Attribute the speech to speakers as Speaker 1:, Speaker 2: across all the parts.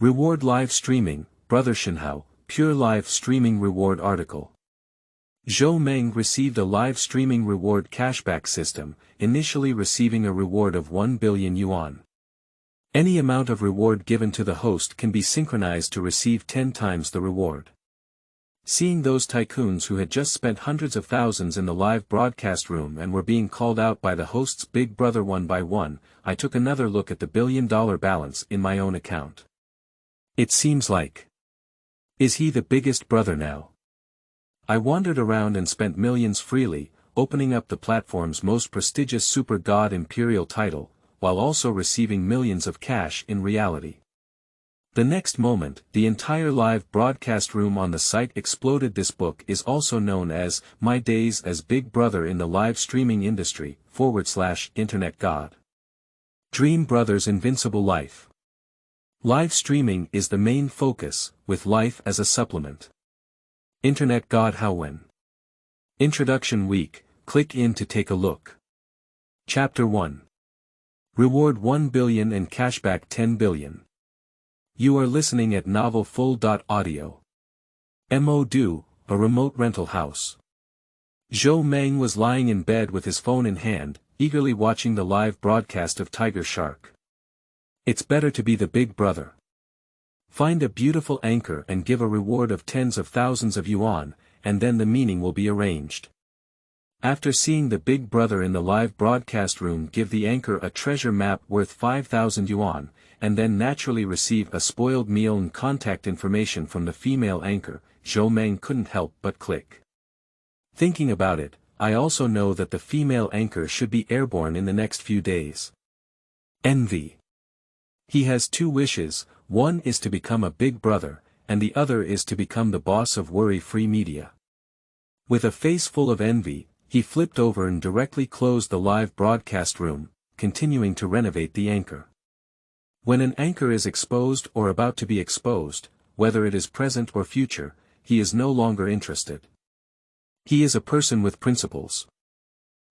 Speaker 1: Reward live streaming, Brother Shenhao, pure live streaming reward article. Zhou Meng received a live streaming reward cashback system, initially receiving a reward of 1 billion yuan. Any amount of reward given to the host can be synchronized to receive 10 times the reward. Seeing those tycoons who had just spent hundreds of thousands in the live broadcast room and were being called out by the host's big brother one by one, I took another look at the billion-dollar balance in my own account. It seems like. Is he the biggest brother now? I wandered around and spent millions freely, opening up the platform's most prestigious super god imperial title, while also receiving millions of cash in reality. The next moment, the entire live broadcast room on the site exploded. This book is also known as My Days as Big Brother in the Live Streaming Industry, / Internet God. Dream Brother's Invincible Life. Live streaming is the main focus, with life as a supplement. Internet God How When. Introduction Week, click in to take a look. Chapter 1. Reward 1 billion and cashback 10 billion. You are listening at Novel Full.audio. Mo. A remote rental house. Zhou Meng was lying in bed with his phone in hand, eagerly watching the live broadcast of Tiger Shark. It's better to be the big brother. Find a beautiful anchor and give a reward of tens of thousands of yuan, and then the meaning will be arranged. After seeing the big brother in the live broadcast room give the anchor a treasure map worth 5,000 yuan, and then naturally receive a spoiled meal and contact information from the female anchor, Zhou Meng couldn't help but click. Thinking about it, I also know that the female anchor should be airborne in the next few days. Envy. He has two wishes, one is to become a big brother, and the other is to become the boss of worry-free media. With a face full of envy, he flipped over and directly closed the live broadcast room, continuing to renovate the anchor. When an anchor is exposed or about to be exposed, whether it is present or future, he is no longer interested. He is a person with principles.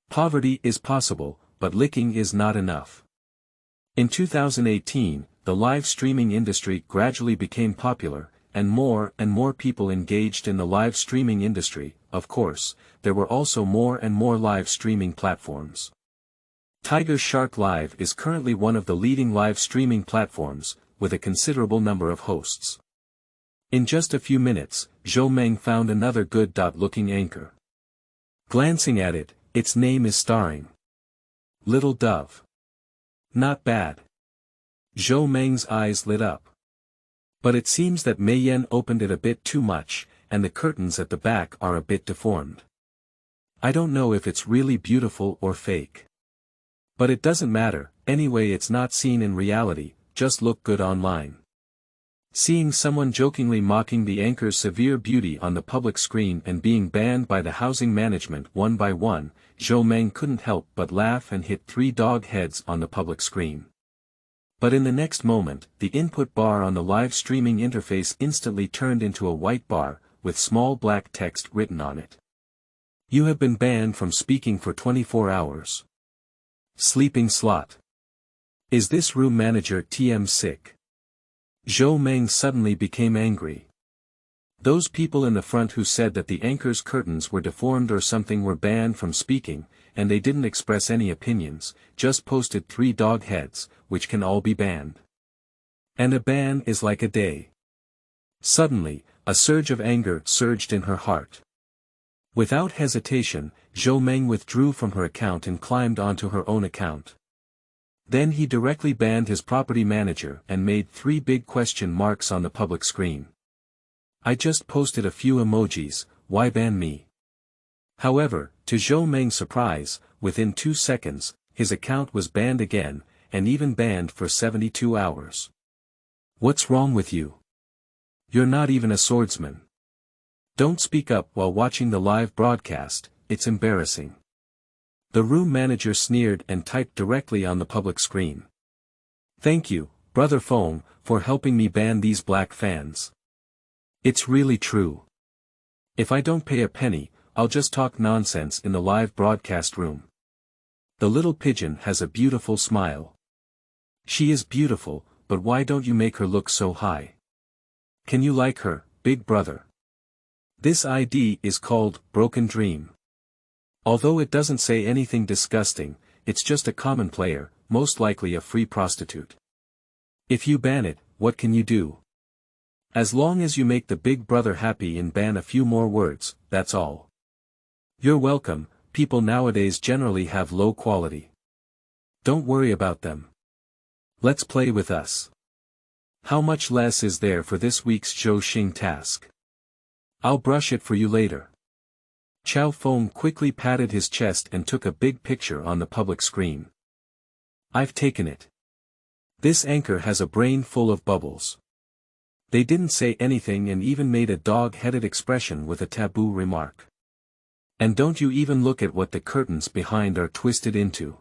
Speaker 1: Poverty is possible, but licking is not enough. In 2018, the live streaming industry gradually became popular, and more people engaged in the live streaming industry. Of course, there were also more and more live streaming platforms. Tiger Shark Live is currently one of the leading live streaming platforms, with a considerable number of hosts. In just a few minutes, Zhou Meng found another good-looking anchor. Glancing at it, its name is starring. Little Dove. Not bad. Zhou Meng's eyes lit up. But it seems that Mei Yan opened it a bit too much, and the curtains at the back are a bit deformed. I don't know if it's really beautiful or fake. But it doesn't matter, anyway it's not seen in reality, just look good online. Seeing someone jokingly mocking the anchor's severe beauty on the public screen and being banned by the housing management one by one, Zhou Meng couldn't help but laugh and hit 3 dog heads on the public screen. But in the next moment, the input bar on the live streaming interface instantly turned into a white bar, with small black text written on it. You have been banned from speaking for 24 hours. Sleeping slot. Is this room manager TM sick? Zhou Meng suddenly became angry. Those people in the front who said that the anchor's curtains were deformed or something were banned from speaking, and they didn't express any opinions, just posted 3 dog heads, which can all be banned. And a ban is like a day. Suddenly, a surge of anger surged in her heart. Without hesitation, Zhou Meng withdrew from her account and climbed onto her own account. Then he directly banned his property manager and made 3 big question marks on the public screen. I just posted a few emojis, why ban me? However, to Zhou Meng's surprise, within 2 seconds, his account was banned again, and even banned for 72 hours. What's wrong with you? You're not even a swordsman. Don't speak up while watching the live broadcast, it's embarrassing. The room manager sneered and typed directly on the public screen. Thank you, Brother Feng, for helping me ban these black fans. It's really true. If I don't pay a penny, I'll just talk nonsense in the live broadcast room. The little pigeon has a beautiful smile. She is beautiful, but why don't you make her look so high? Can you like her, big brother? This ID is called Broken Dream. Although it doesn't say anything disgusting, it's just a common player, most likely a free prostitute. If you ban it, what can you do? As long as you make the big brother happy and ban a few more words, that's all. You're welcome. People nowadays generally have low quality. Don't worry about them. Let's play with us. How much less is there for this week's Zhou Xing task? I'll brush it for you later. Chao Feng quickly patted his chest and took a big picture on the public screen. I've taken it. This anchor has a brain full of bubbles. They didn't say anything and even made a dog-headed expression with a taboo remark. And don't you even look at what the curtains behind are twisted into.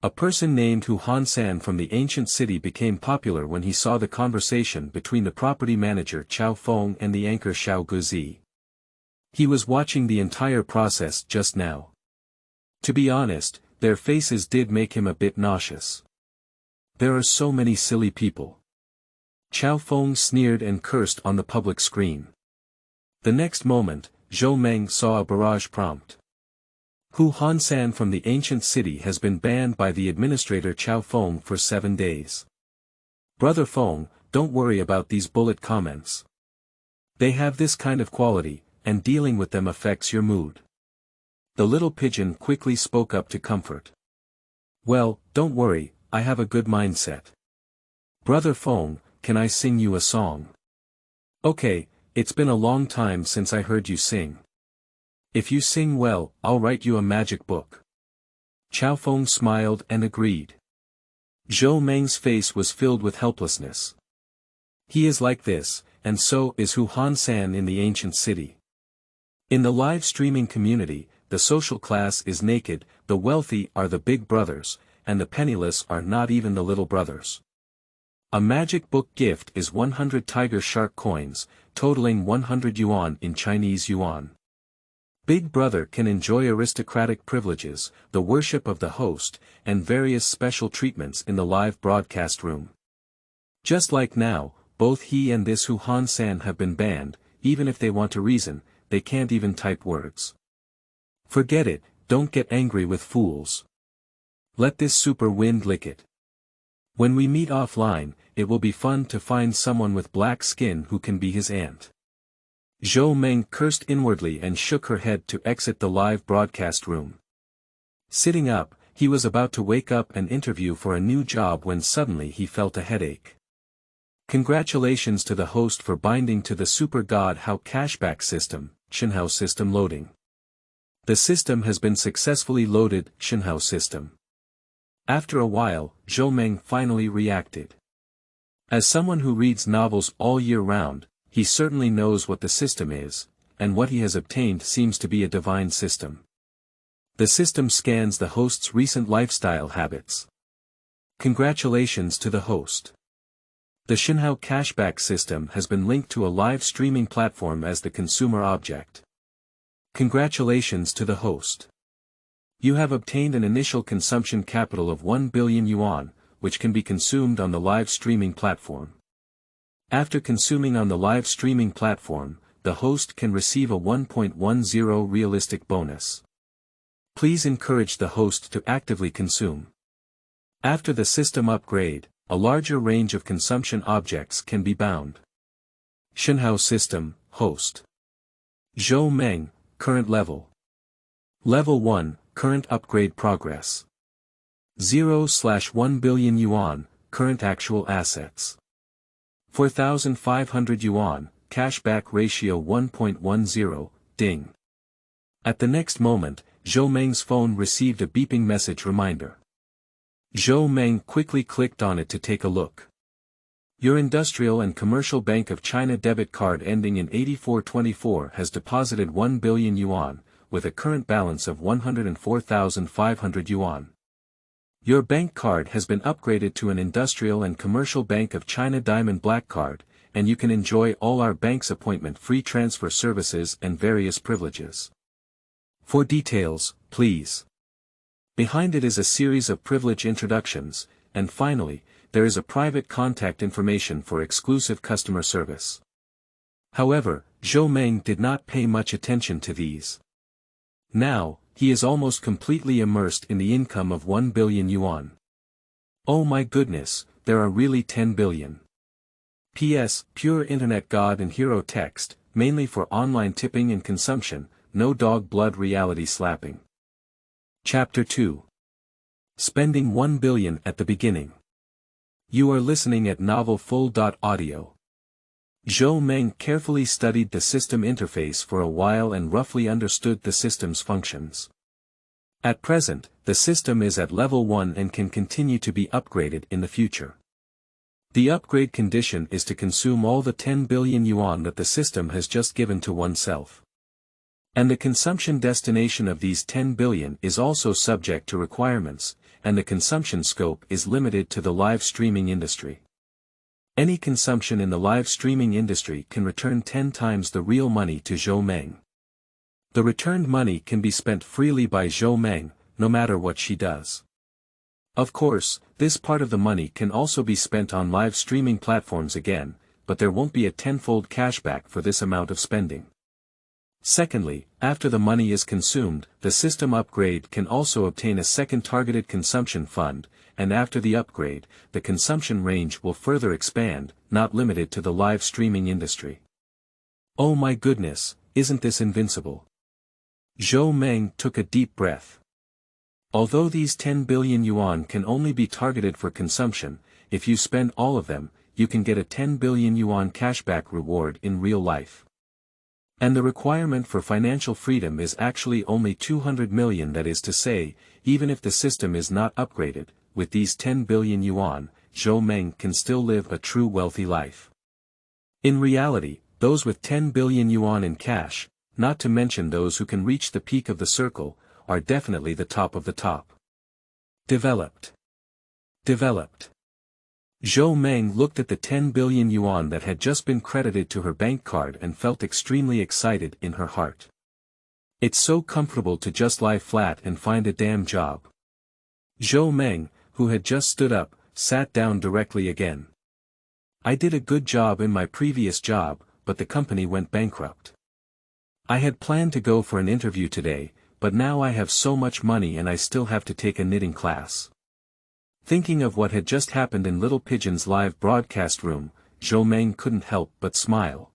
Speaker 1: A person named Hu Hansan from the ancient city became popular when he saw the conversation between the property manager Chao Feng and the anchor Xiao Guzi. He was watching the entire process just now. To be honest, their faces did make him a bit nauseous. There are so many silly people. Chao Feng sneered and cursed on the public screen. The next moment, Zhou Meng saw a barrage prompt. Hu Hansan from the ancient city has been banned by the administrator Chao Feng for 7 days. Brother Feng, don't worry about these bullet comments. They have this kind of quality, and dealing with them affects your mood. The little pigeon quickly spoke up to comfort. Well, don't worry, I have a good mindset. Brother Feng, can I sing you a song? Okay, it's been a long time since I heard you sing. If you sing well, I'll write you a magic book. Chao Feng smiled and agreed. Zhou Meng's face was filled with helplessness. He is like this, and so is Hu Hansan in the ancient city. In the live streaming community, the social class is naked, the wealthy are the big brothers, and the penniless are not even the little brothers. A magic book gift is 100 tiger shark coins, totaling 100 yuan in Chinese yuan. Big Brother can enjoy aristocratic privileges, the worship of the host, and various special treatments in the live broadcast room. Just like now, both he and this Hu Hansan have been banned. Even if they want to reason, they can't even type words. Forget it, don't get angry with fools. Let this super wind lick it. When we meet offline, it will be fun to find someone with black skin who can be his aunt. Zhou Meng cursed inwardly and shook her head to exit the live broadcast room. Sitting up, he was about to wake up and interview for a new job when suddenly he felt a headache. Congratulations to the host for binding to the Super God How cashback system, Shenhao system loading. The system has been successfully loaded, Shenhao system. After a while, Zhou Meng finally reacted. As someone who reads novels all year round, he certainly knows what the system is, and what he has obtained seems to be a divine system. The system scans the host's recent lifestyle habits. Congratulations to the host. The Shenhao cashback system has been linked to a live streaming platform as the consumer object. Congratulations to the host. You have obtained an initial consumption capital of 1 billion yuan, which can be consumed on the live streaming platform. After consuming on the live streaming platform, the host can receive a 1.10 realistic bonus. Please encourage the host to actively consume. After the system upgrade, a larger range of consumption objects can be bound. Shenhao system, host. Zhou Meng, current level. Level 1, current upgrade progress. 0/1 billion yuan, current actual assets. 4,500 yuan, cashback ratio 1.10, ding. At the next moment, Zhou Meng's phone received a beeping message reminder. Zhou Meng quickly clicked on it to take a look. Your Industrial and Commercial Bank of China debit card ending in 8424 has deposited 1 billion yuan, with a current balance of 104,500 yuan. Your bank card has been upgraded to an Industrial and Commercial Bank of China Diamond Black Card, and you can enjoy all our bank's appointment-free transfer services and various privileges. For details, please. Behind it is a series of privilege introductions, and finally, there is a private contact information for exclusive customer service. However, Zhou Meng did not pay much attention to these. Now, he is almost completely immersed in the income of 1 billion yuan. Oh my goodness, there are really 10 billion. P.S. Pure internet god and hero text, mainly for online tipping and consumption, no dog blood reality slapping. Chapter 2. Spending 1 billion at the beginning. You are listening at novelfull.audio. Zhou Meng carefully studied the system interface for a while and roughly understood the system's functions. At present, the system is at level 1 and can continue to be upgraded in the future. The upgrade condition is to consume all the 10 billion yuan that the system has just given to oneself. And the consumption destination of these 10 billion is also subject to requirements, and the consumption scope is limited to the live streaming industry. Any consumption in the live streaming industry can return 10 times the real money to Zhou Meng. The returned money can be spent freely by Zhou Meng, no matter what she does. Of course, this part of the money can also be spent on live streaming platforms again, but there won't be a tenfold cashback for this amount of spending. Secondly, after the money is consumed, the system upgrade can also obtain a second targeted consumption fund, and after the upgrade, the consumption range will further expand, not limited to the live streaming industry. Oh my goodness, isn't this invincible? Zhou Meng took a deep breath. Although these 10 billion yuan can only be targeted for consumption, if you spend all of them, you can get a 10 billion yuan cashback reward in real life. And the requirement for financial freedom is actually only 200 million, that is to say, even if the system is not upgraded, with these 10 billion yuan, Zhou Meng can still live a true wealthy life. In reality, those with 10 billion yuan in cash, not to mention those who can reach the peak of the circle, are definitely the top of the top. Developed. Zhou Meng looked at the 10 billion yuan that had just been credited to her bank card and felt extremely excited in her heart. It's so comfortable to just lie flat and find a damn job. Zhou Meng, who had just stood up, sat down directly again. I did a good job in my previous job, but the company went bankrupt. I had planned to go for an interview today, but now I have so much money and I still have to take a knitting class. Thinking of what had just happened in Little Pigeon's live broadcast room, Zhou Meng couldn't help but smile.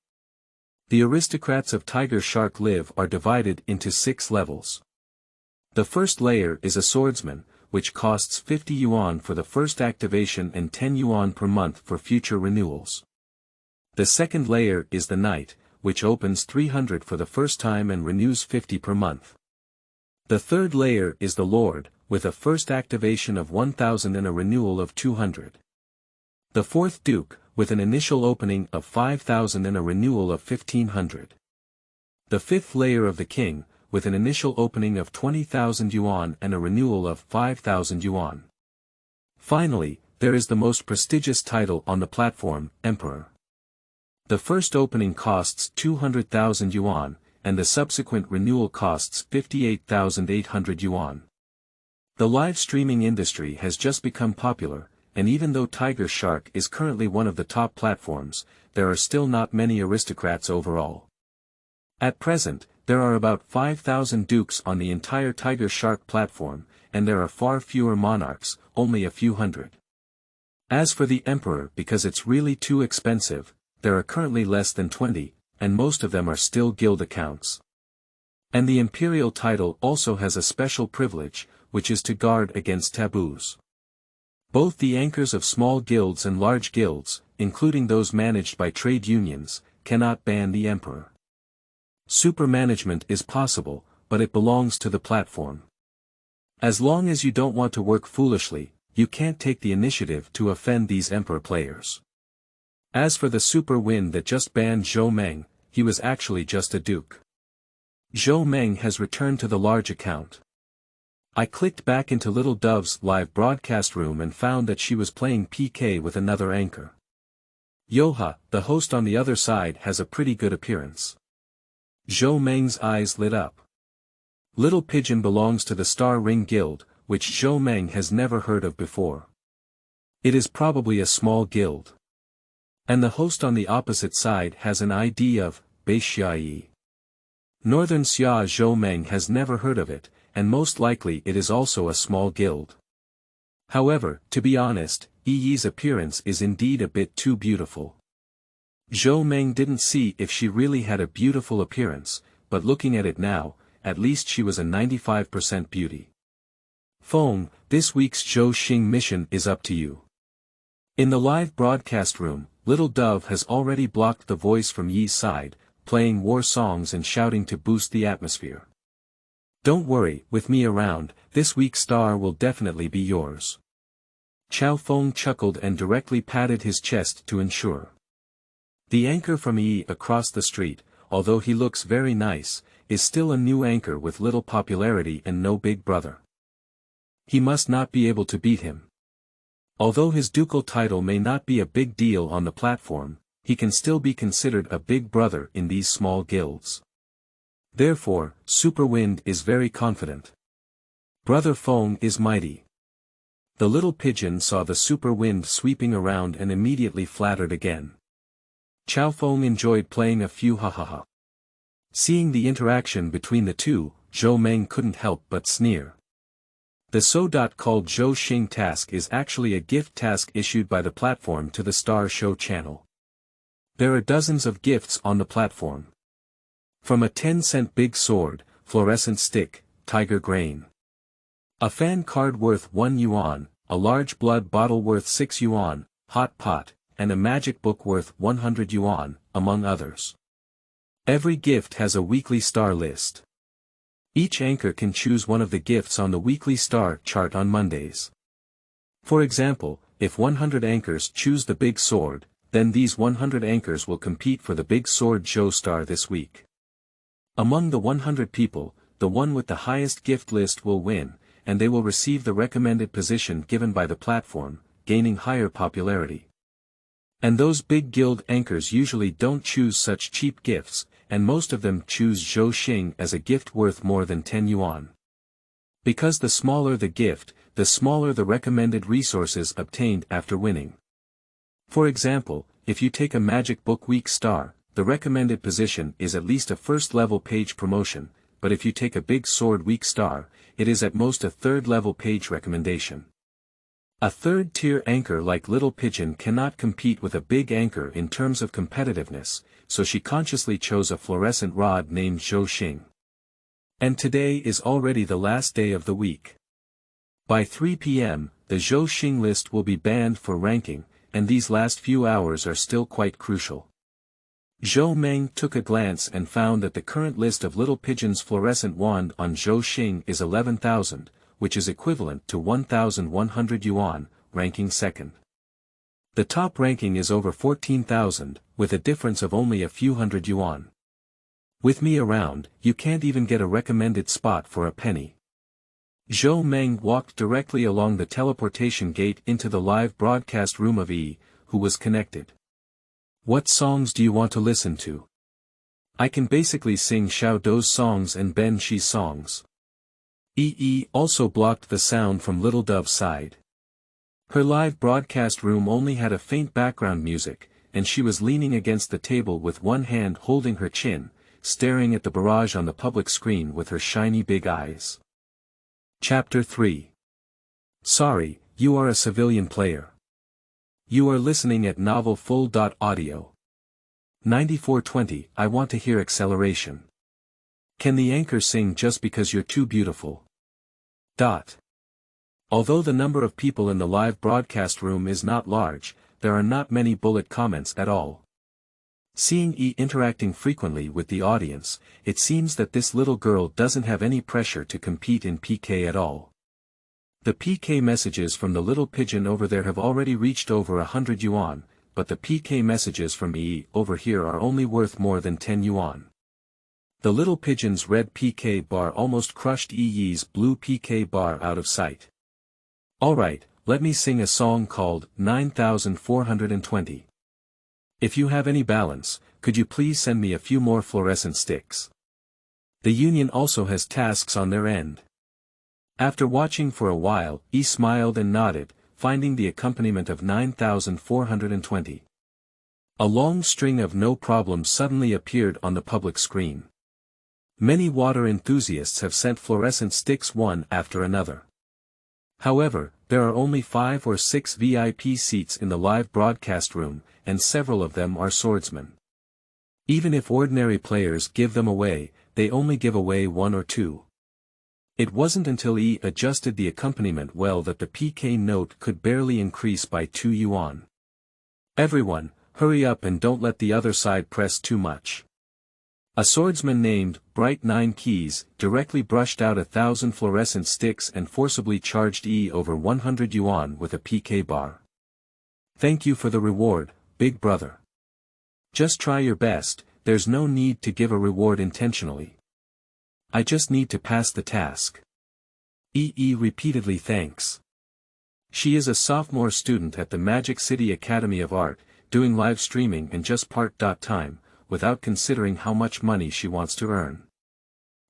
Speaker 1: The aristocrats of Tiger Shark Live are divided into 6 levels. The first layer is a swordsman, which costs 50 yuan for the first activation and 10 yuan per month for future renewals. The second layer is the knight, which opens 300 for the first time and renews 50 per month. The third layer is the lord, with a first activation of 1000 and a renewal of 200. The fourth duke, with an initial opening of 5000 and a renewal of 1500. The fifth layer of the king, with an initial opening of 20,000 yuan and a renewal of 5,000 yuan. Finally, there is the most prestigious title on the platform, Emperor. The first opening costs 200,000 yuan, and the subsequent renewal costs 58,800 yuan. The live streaming industry has just become popular, and even though Tiger Shark is currently one of the top platforms, there are still not many aristocrats overall. At present, there are about 5,000 dukes on the entire Tiger Shark platform, and there are far fewer monarchs, only a few hundred. As for the emperor, because it's really too expensive, there are currently less than 20, and most of them are still guild accounts. And the imperial title also has a special privilege, which is to guard against taboos. Both the anchors of small guilds and large guilds, including those managed by trade unions, cannot ban the emperor. Supermanagement is possible, but it belongs to the platform. As long as you don't want to work foolishly, you can't take the initiative to offend these emperor players. As for the super win that just banned Zhou Meng, he was actually just a duke. Zhou Meng has returned to the large account. I clicked back into Little Dove's live broadcast room and found that she was playing PK with another anchor. Yoha, the host on the other side, has a pretty good appearance. Zhou Meng's eyes lit up. Little Pigeon belongs to the Star Ring Guild, which Zhou Meng has never heard of before. It is probably a small guild. And the host on the opposite side has an ID of Beishiai. Northern Xia Zhou Meng has never heard of it, and most likely it is also a small guild. However, to be honest, Yi's appearance is indeed a bit too beautiful. Zhou Meng didn't see if she really had a beautiful appearance, but looking at it now, at least she was a 95% beauty. Feng, this week's Zhou Xing mission is up to you. In the live broadcast room, Little Dove has already blocked the voice from Yi's side, playing war songs and shouting to boost the atmosphere. Don't worry, with me around, this week's star will definitely be yours. Chao Feng chuckled and directly patted his chest to ensure. The anchor from Yi across the street, although he looks very nice, is still a new anchor with little popularity and no big brother. He must not be able to beat him. Although his ducal title may not be a big deal on the platform, he can still be considered a big brother in these small guilds. Therefore, Super Wind is very confident. Brother Feng is mighty. The little pigeon saw the Super Wind sweeping around and immediately flattered again. Chao Feng enjoyed playing a few ha-ha-ha. Seeing the interaction between the two, Zhou Meng couldn't help but sneer. The so-called Zhou Xing task is actually a gift task issued by the platform to the Star Show channel. There are dozens of gifts on the platform. From a 10-cent big sword, fluorescent stick, tiger grain. A fan card worth 1 yuan, a large blood bottle worth 6 yuan, hot pot, and a magic book worth 100 yuan, among others. Every gift has a weekly star list. Each anchor can choose one of the gifts on the weekly star chart on Mondays. For example, if 100 anchors choose the big sword, then these 100 anchors will compete for the big sword Zhou star this week. Among the 100 people, the one with the highest gift list will win, and they will receive the recommended position given by the platform, gaining higher popularity. And those big guild anchors usually don't choose such cheap gifts, and most of them choose Zhou Xing as a gift worth more than 10 yuan. Because the smaller the gift, the smaller the recommended resources obtained after winning. For example, if you take a magic book week star, the recommended position is at least a first-level page promotion, but if you take a big sword week star, it is at most a third-level page recommendation. A third-tier anchor like Little Pigeon cannot compete with a big anchor in terms of competitiveness, so she consciously chose a fluorescent rod named Zhou Xing. And today is already the last day of the week. By 3 p.m., the Zhou Xing list will be banned for ranking, and these last few hours are still quite crucial. Zhou Meng took a glance and found that the current list of Little Pigeon's fluorescent wand on Zhou Xing is 11,000, which is equivalent to 1,100 yuan, ranking second. The top ranking is over 14,000, with a difference of only a few hundred yuan. With me around, you can't even get a recommended spot for a penny. Zhou Meng walked directly along the teleportation gate into the live broadcast room of Yi, who was connected. What songs do you want to listen to? I can basically sing Xiao Dou's songs and Ben Shi's songs. Yi also blocked the sound from Little Dove's side. Her live broadcast room only had a faint background music, and she was leaning against the table with one hand holding her chin, staring at the barrage on the public screen with her shiny big eyes. Chapter 3. Sorry, you are a civilian player. You are listening at Novel Full. Audio. 9420. I want to hear acceleration. Can the anchor sing just because you're too beautiful? Although the number of people in the live broadcast room is not large, there are not many bullet comments at all. Seeing E interacting frequently with the audience, it seems that this little girl doesn't have any pressure to compete in PK at all. The PK messages from the little pigeon over there have already reached over 100 yuan, but the PK messages from E over here are only worth more than 10 yuan. The little pigeon's red PK bar almost crushed Yi's blue PK bar out of sight. Alright, let me sing a song called 9420. If you have any balance, could you please send me a few more fluorescent sticks? The union also has tasks on their end. After watching for a while, E smiled and nodded, finding the accompaniment of 9,420. A long string of no problems suddenly appeared on the public screen. Many water enthusiasts have sent fluorescent sticks one after another. However, there are only 5 or 6 VIP seats in the live broadcast room, and several of them are swordsmen. Even if ordinary players give them away, they only give away 1 or 2. It wasn't until E adjusted the accompaniment well that the PK note could barely increase by 2 yuan. Everyone, hurry up and don't let the other side press too much. A swordsman named Bright 9 Keys directly brushed out 1,000 fluorescent sticks and forcibly charged E over 100 yuan with a PK bar. Thank you for the reward, big brother. Just try your best, there's no need to give a reward intentionally. I just need to pass the task. EE repeatedly thanks. She is a sophomore student at the Magic City Academy of Art, doing live streaming in just part-time, without considering how much money she wants to earn.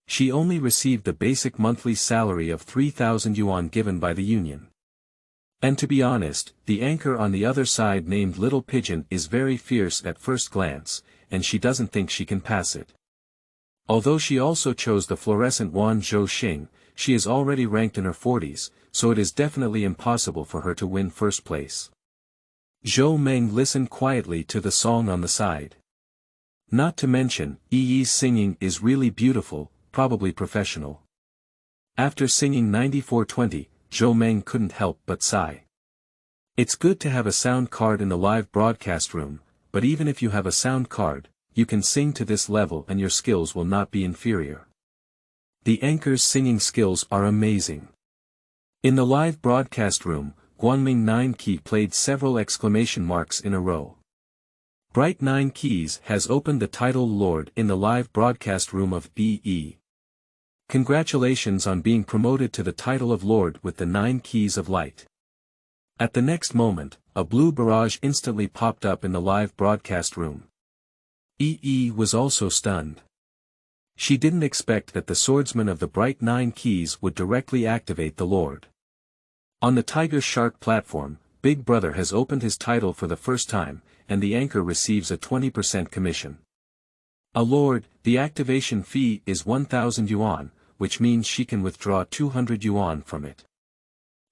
Speaker 1: She only received the basic monthly salary of 3,000 yuan given by the union. And to be honest, the anchor on the other side named Little Pigeon is very fierce at first glance, and she doesn't think she can pass it. Although she also chose the fluorescent Wan Zhou Xing, she is already ranked in her 40s, so it is definitely impossible for her to win first place. Zhou Meng listened quietly to the song on the side. Not to mention, Yi's singing is really beautiful, probably professional. After singing 9420, Zhou Meng couldn't help but sigh. It's good to have a sound card in the live broadcast room, but even if you have a sound card, you can sing to this level and your skills will not be inferior. The anchor's singing skills are amazing. In the live broadcast room, Guangming 9 Key played several exclamation marks in a row. Bright 9 Keys has opened the title Lord in the live broadcast room of BE. Congratulations on being promoted to the title of Lord with the 9 Keys of Light. At the next moment, a blue barrage instantly popped up in the live broadcast room. EE was also stunned. She didn't expect that the swordsman of the Bright 9 Keys would directly activate the Lord. On the Tiger Shark platform, Big Brother has opened his title for the first time, and the anchor receives a 20% commission. A Lord, the activation fee is 1,000 yuan, which means she can withdraw 200 yuan from it.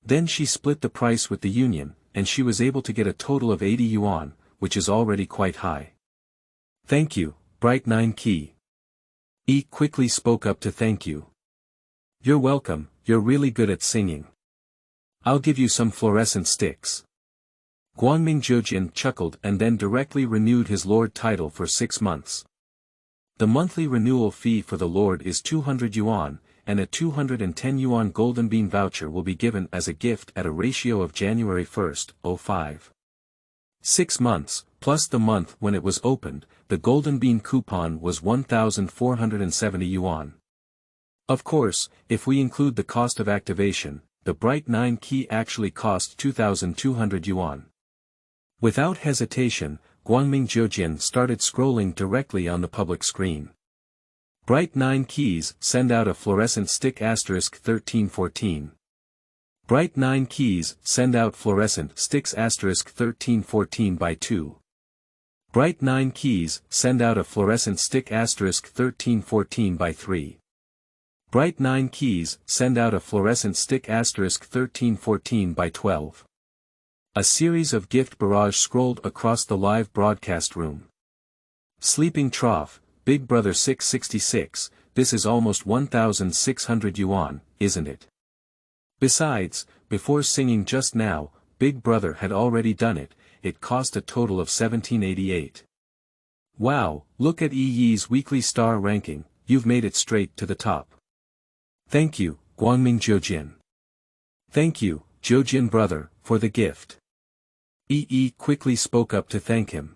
Speaker 1: Then she split the price with the union, and she was able to get a total of 80 yuan, which is already quite high. Thank you, Bright 9 Key. E quickly spoke up to thank you. You're welcome, you're really good at singing. I'll give you some fluorescent sticks. Guangming Zhejian chuckled and then directly renewed his Lord title for 6 months. The monthly renewal fee for the Lord is 200 yuan, and a 210 yuan golden bean voucher will be given as a gift at a ratio of January 1st, 05. 6 months, plus the month when it was opened, the golden bean coupon was 1,470 yuan. Of course, if we include the cost of activation, the Bright 9 Key actually cost 2,200 yuan. Without hesitation, Guangming Zhejian started scrolling directly on the public screen. Bright 9 Keys send out a fluorescent stick *1314. Bright 9 Keys send out fluorescent sticks *1314 by 2. Bright 9 Keys send out a fluorescent stick *1314 by 3. Bright 9 Keys send out a fluorescent stick *1314 by 12. A series of gift barrage scrolled across the live broadcast room. Sleeping Trough, Big Brother 666, this is almost 1,600 yuan, isn't it? Besides, before singing just now, Big Brother had already done it, it cost a total of 1788. Wow, look at EE's weekly star ranking, you've made it straight to the top. Thank you, Guangming Zhejian. Thank you, Zhejian brother, for the gift. EE quickly spoke up to thank him.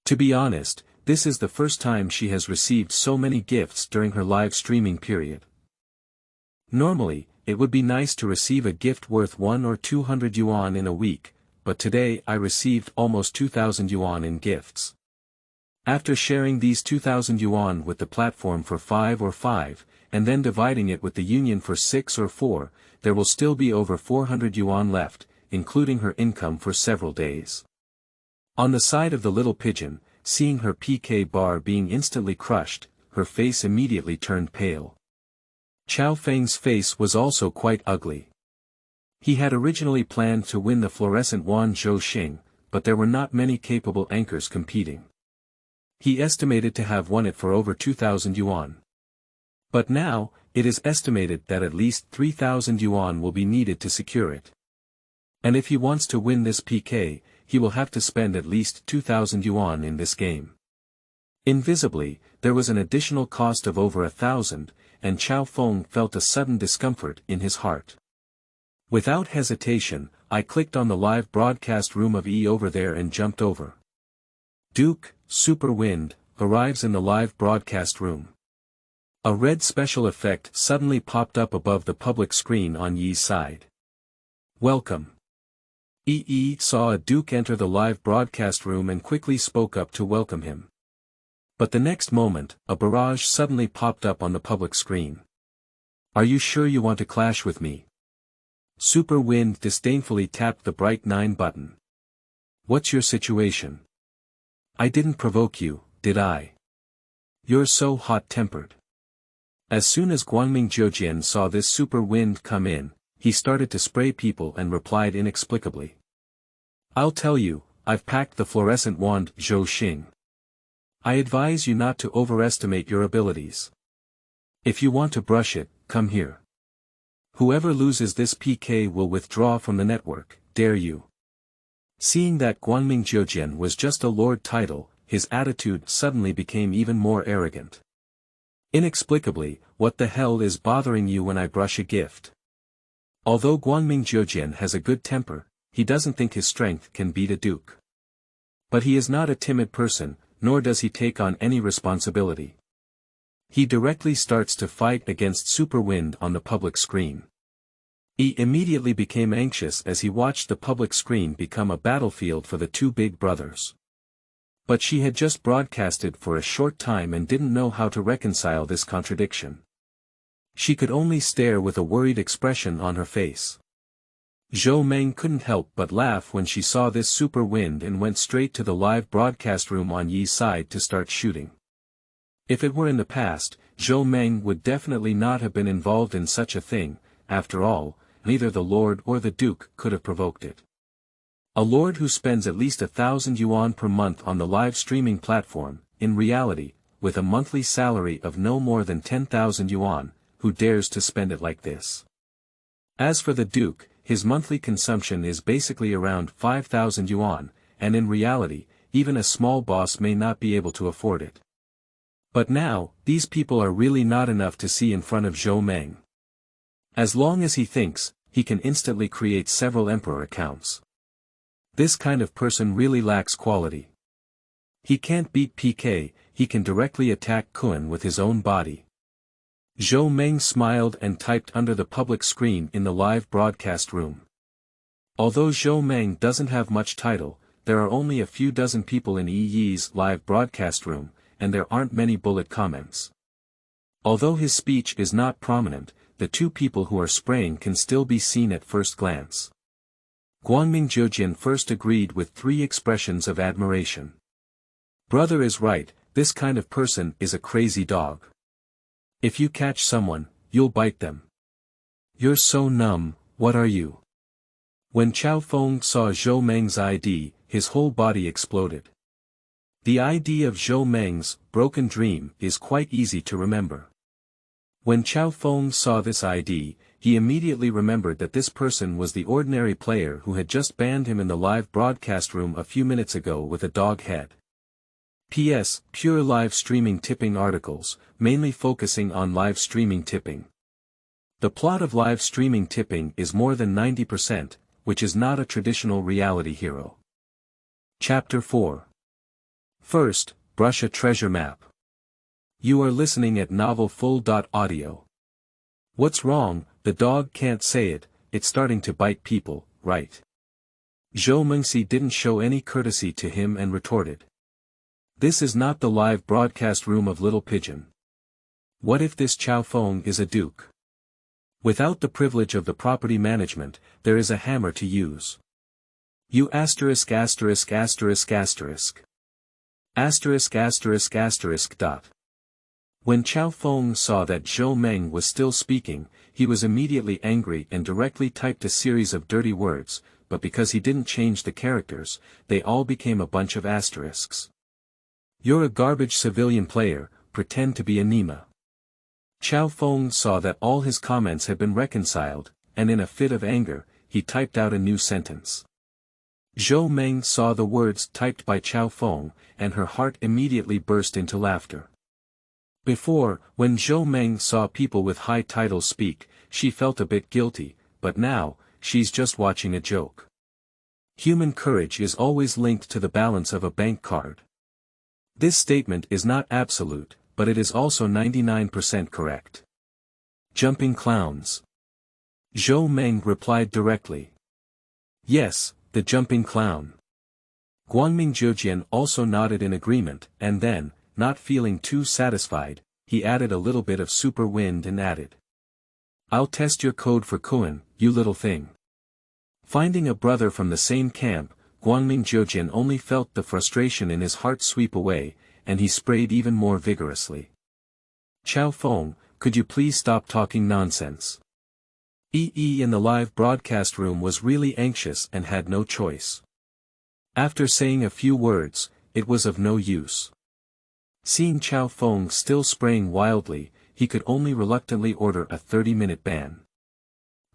Speaker 1: To be honest, this is the first time she has received so many gifts during her live streaming period. Normally, it would be nice to receive a gift worth 100 or 200 yuan in a week, but today I received almost 2,000 yuan in gifts. After sharing these 2,000 yuan with the platform for 5 or 5, and then dividing it with the union for 6 or 4, there will still be over 400 yuan left, including her income for several days. On the side of the little pigeon, seeing her PK bar being instantly crushed, her face immediately turned pale. Qiao Feng's face was also quite ugly. He had originally planned to win the fluorescent wand Zhou Xing, but there were not many capable anchors competing. He estimated to have won it for over 2,000 yuan. But now, it is estimated that at least 3,000 yuan will be needed to secure it. And if he wants to win this PK, he will have to spend at least 2,000 yuan in this game. Invisibly, there was an additional cost of over 1,000, and Qiao Feng felt a sudden discomfort in his heart. Without hesitation, I clicked on the live broadcast room of E over there and jumped over. Duke, Super Wind, arrives in the live broadcast room. A red special effect suddenly popped up above the public screen on Yi's side. Welcome. EE saw a Duke enter the live broadcast room and quickly spoke up to welcome him. But the next moment, a barrage suddenly popped up on the public screen. Are you sure you want to clash with me? Super Wind disdainfully tapped the bright 9 button. What's your situation? I didn't provoke you, did I? You're so hot-tempered. As soon as Guangming Zhejian saw this Super Wind come in, he started to spray people and replied inexplicably. I'll tell you, I've packed the fluorescent wand Zhou Xing. I advise you not to overestimate your abilities. If you want to brush it, come here. Whoever loses this PK will withdraw from the network, dare you. Seeing that Guangming Zhejian was just a lord title, his attitude suddenly became even more arrogant. Inexplicably, what the hell is bothering you when I brush a gift? Although Guangming Zhejian has a good temper, he doesn't think his strength can beat a duke. But he is not a timid person, nor does he take on any responsibility. He directly starts to fight against Super Wind on the public screen. He immediately became anxious as he watched the public screen become a battlefield for the two big brothers. But she had just broadcasted for a short time and didn't know how to reconcile this contradiction. She could only stare with a worried expression on her face. Zhou Meng couldn't help but laugh when she saw this Super Wind and went straight to the live broadcast room on Yi's side to start shooting. If it were in the past, Zhou Meng would definitely not have been involved in such a thing. After all, neither the lord or the duke could have provoked it. A lord who spends at least 1,000 yuan per month on the live streaming platform, in reality, with a monthly salary of no more than 10,000 yuan, who dares to spend it like this? As for the duke, his monthly consumption is basically around 5,000 yuan, and in reality, even a small boss may not be able to afford it. But now, these people are really not enough to see in front of Zhou Meng. As long as he thinks, he can instantly create several emperor accounts. This kind of person really lacks quality. He can't beat PK, he can directly attack Kun with his own body. Zhou Meng smiled and typed under the public screen in the live broadcast room. Although Zhou Meng doesn't have much title, there are only a few dozen people in Yi's live broadcast room, and there aren't many bullet comments. Although his speech is not prominent, the two people who are spraying can still be seen at first glance. Guangming Zhejian first agreed with 3 expressions of admiration. Brother is right, this kind of person is a crazy dog. If you catch someone, you'll bite them. You're so numb, what are you? When Qiao Feng saw Zhou Meng's ID, his whole body exploded. The ID of Zhou Meng's broken dream is quite easy to remember. When Qiao Feng saw this ID, he immediately remembered that this person was the ordinary player who had just banned him in the live broadcast room a few minutes ago with a dog head. P.S. Pure live streaming tipping articles, mainly focusing on live streaming tipping. The plot of live streaming tipping is more than 90%, which is not a traditional reality hero. Chapter 4. First, brush a treasure map. You are listening at novelfull.audio. What's wrong? The dog can't say it, it's starting to bite people, right? Zhou Mengxi didn't show any courtesy to him and retorted. This is not the live broadcast room of Little Pigeon. What if this Qiao Feng is a duke? Without the privilege of the property management, there is a hammer to use. You asterisk asterisk asterisk asterisk. Asterisk asterisk asterisk dot. When Chao Feng saw that Zhou Meng was still speaking, he was immediately angry and directly typed a series of dirty words, but because he didn't change the characters, they all became a bunch of asterisks. You're a garbage civilian player, pretend to be a Nima. Chao Feng saw that all his comments had been reconciled, and in a fit of anger, he typed out a new sentence. Zhou Meng saw the words typed by Chao Feng, and her heart immediately burst into laughter. Before, when Zhou Meng saw people with high titles speak, she felt a bit guilty, but now, she's just watching a joke. Human courage is always linked to the balance of a bank card. This statement is not absolute, but it is also 99% correct. Jumping clowns. Zhou Meng replied directly. Yes, the jumping clown. Guangming Zhejian also nodded in agreement, and then, not feeling too satisfied, he added a little bit of super wind and added. I'll test your code for Kuan, you little thing. Finding a brother from the same camp, Guangming Zhejian only felt the frustration in his heart sweep away, and he sprayed even more vigorously. Chao Feng, could you please stop talking nonsense? EE in the live broadcast room was really anxious and had no choice. After saying a few words, it was of no use. Seeing Chao Feng still spraying wildly, he could only reluctantly order a 30-minute ban.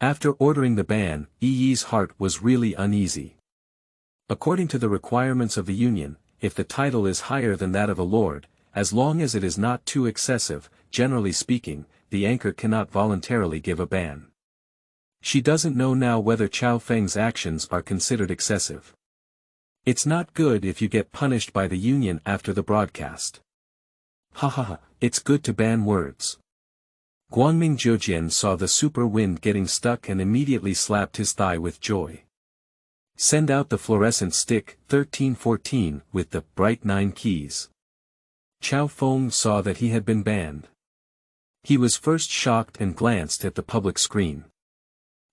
Speaker 1: After ordering the ban, EE's heart was really uneasy. According to the requirements of the union, if the title is higher than that of a lord, as long as it is not too excessive, generally speaking, the anchor cannot voluntarily give a ban. She doesn't know now whether Chao Feng's actions are considered excessive. It's not good if you get punished by the union after the broadcast. Hahaha, it's good to ban words. Guangming Zhejian saw the super wind getting stuck and immediately slapped his thigh with joy. Send out the fluorescent stick, 1314, with the bright 9 keys. Chao Feng saw that he had been banned. He was first shocked and glanced at the public screen.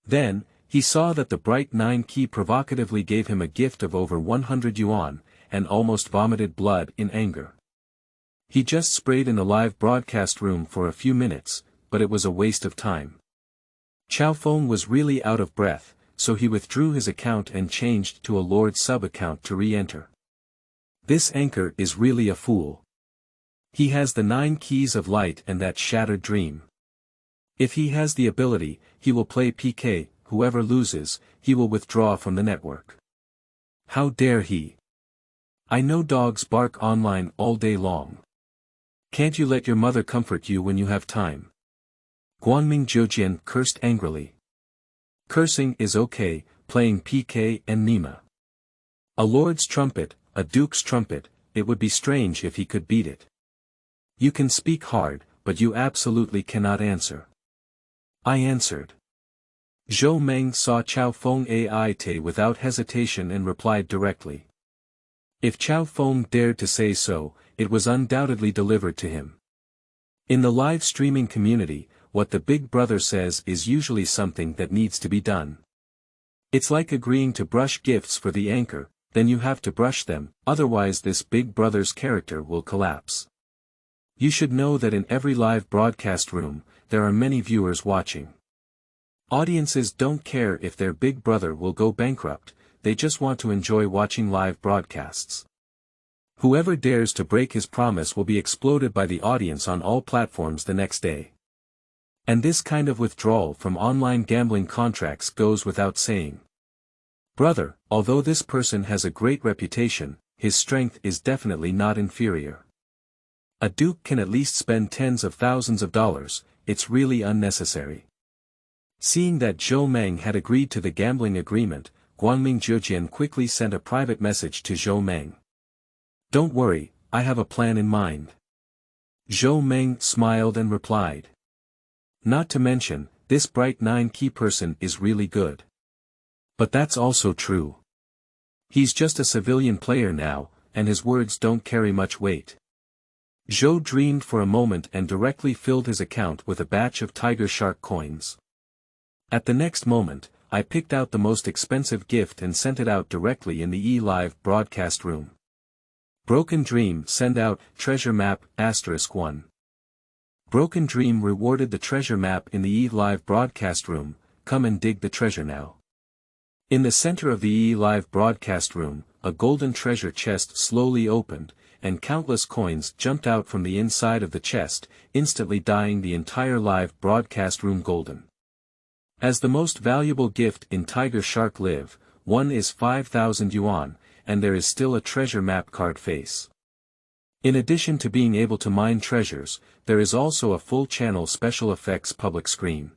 Speaker 1: Then, he saw that the bright 9 key provocatively gave him a gift of over 100 yuan, and almost vomited blood in anger. He just sprayed in the live broadcast room for a few minutes, but it was a waste of time. Chao Feng was really out of breath, so he withdrew his account and changed to a Lord sub-account to re-enter. This anchor is really a fool. He has the 9 keys of light and that shattered dream. If he has the ability, he will play PK, whoever loses, he will withdraw from the network. How dare he? I know dogs bark online all day long. Can't you let your mother comfort you when you have time? Guangming Zhejian cursed angrily. Cursing is okay, playing PK and Nima. A lord's trumpet, a duke's trumpet, it would be strange if he could beat it. You can speak hard, but you absolutely cannot answer. I answered. Zhou Meng saw Chao Feng Ait without hesitation and replied directly. If Chao Feng dared to say so, it was undoubtedly delivered to him. In the live streaming community, what the big brother says is usually something that needs to be done. It's like agreeing to brush gifts for the anchor, then you have to brush them, otherwise this big brother's character will collapse. You should know that in every live broadcast room, there are many viewers watching. Audiences don't care if their big brother will go bankrupt, they just want to enjoy watching live broadcasts. Whoever dares to break his promise will be exploded by the audience on all platforms the next day. And this kind of withdrawal from online gambling contracts goes without saying. Brother, although this person has a great reputation, his strength is definitely not inferior. A duke can at least spend tens of thousands of dollars, it's really unnecessary. Seeing that Zhou Meng had agreed to the gambling agreement, Guangming Zhejian quickly sent a private message to Zhou Meng. Don't worry, I have a plan in mind. Zhou Meng smiled and replied. Not to mention, this bright 9 key person is really good. But that's also true. He's just a civilian player now, and his words don't carry much weight. Zhou dreamed for a moment and directly filled his account with a batch of tiger shark coins. At the next moment, I picked out the most expensive gift and sent it out directly in the E-Live broadcast room. Broken Dream send out treasure map *1. Broken Dream rewarded the treasure map in the E-Live broadcast room. Come and dig the treasure now. In the center of the E-Live broadcast room, a golden treasure chest slowly opened, and countless coins jumped out from the inside of the chest, instantly dyeing the entire live broadcast room golden. As the most valuable gift in Tiger Shark Live, one is 5,000 yuan, and there is still a treasure map card face. In addition to being able to mine treasures, there is also a full channel special effects public screen.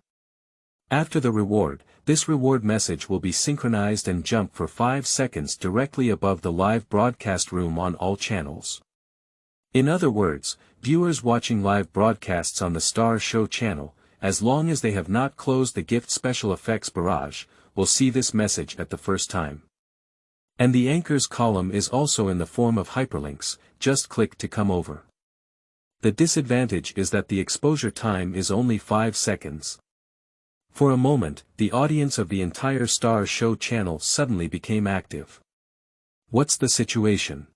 Speaker 1: After the reward, this reward message will be synchronized and jump for 5 seconds directly above the live broadcast room on all channels. In other words, viewers watching live broadcasts on the Star Show channel, as long as they have not closed the gift special effects barrage, will see this message at the first time. And the anchors column is also in the form of hyperlinks, just click to come over. The disadvantage is that the exposure time is only 5 seconds. For a moment, the audience of the entire Star Show channel suddenly became active. What's the situation?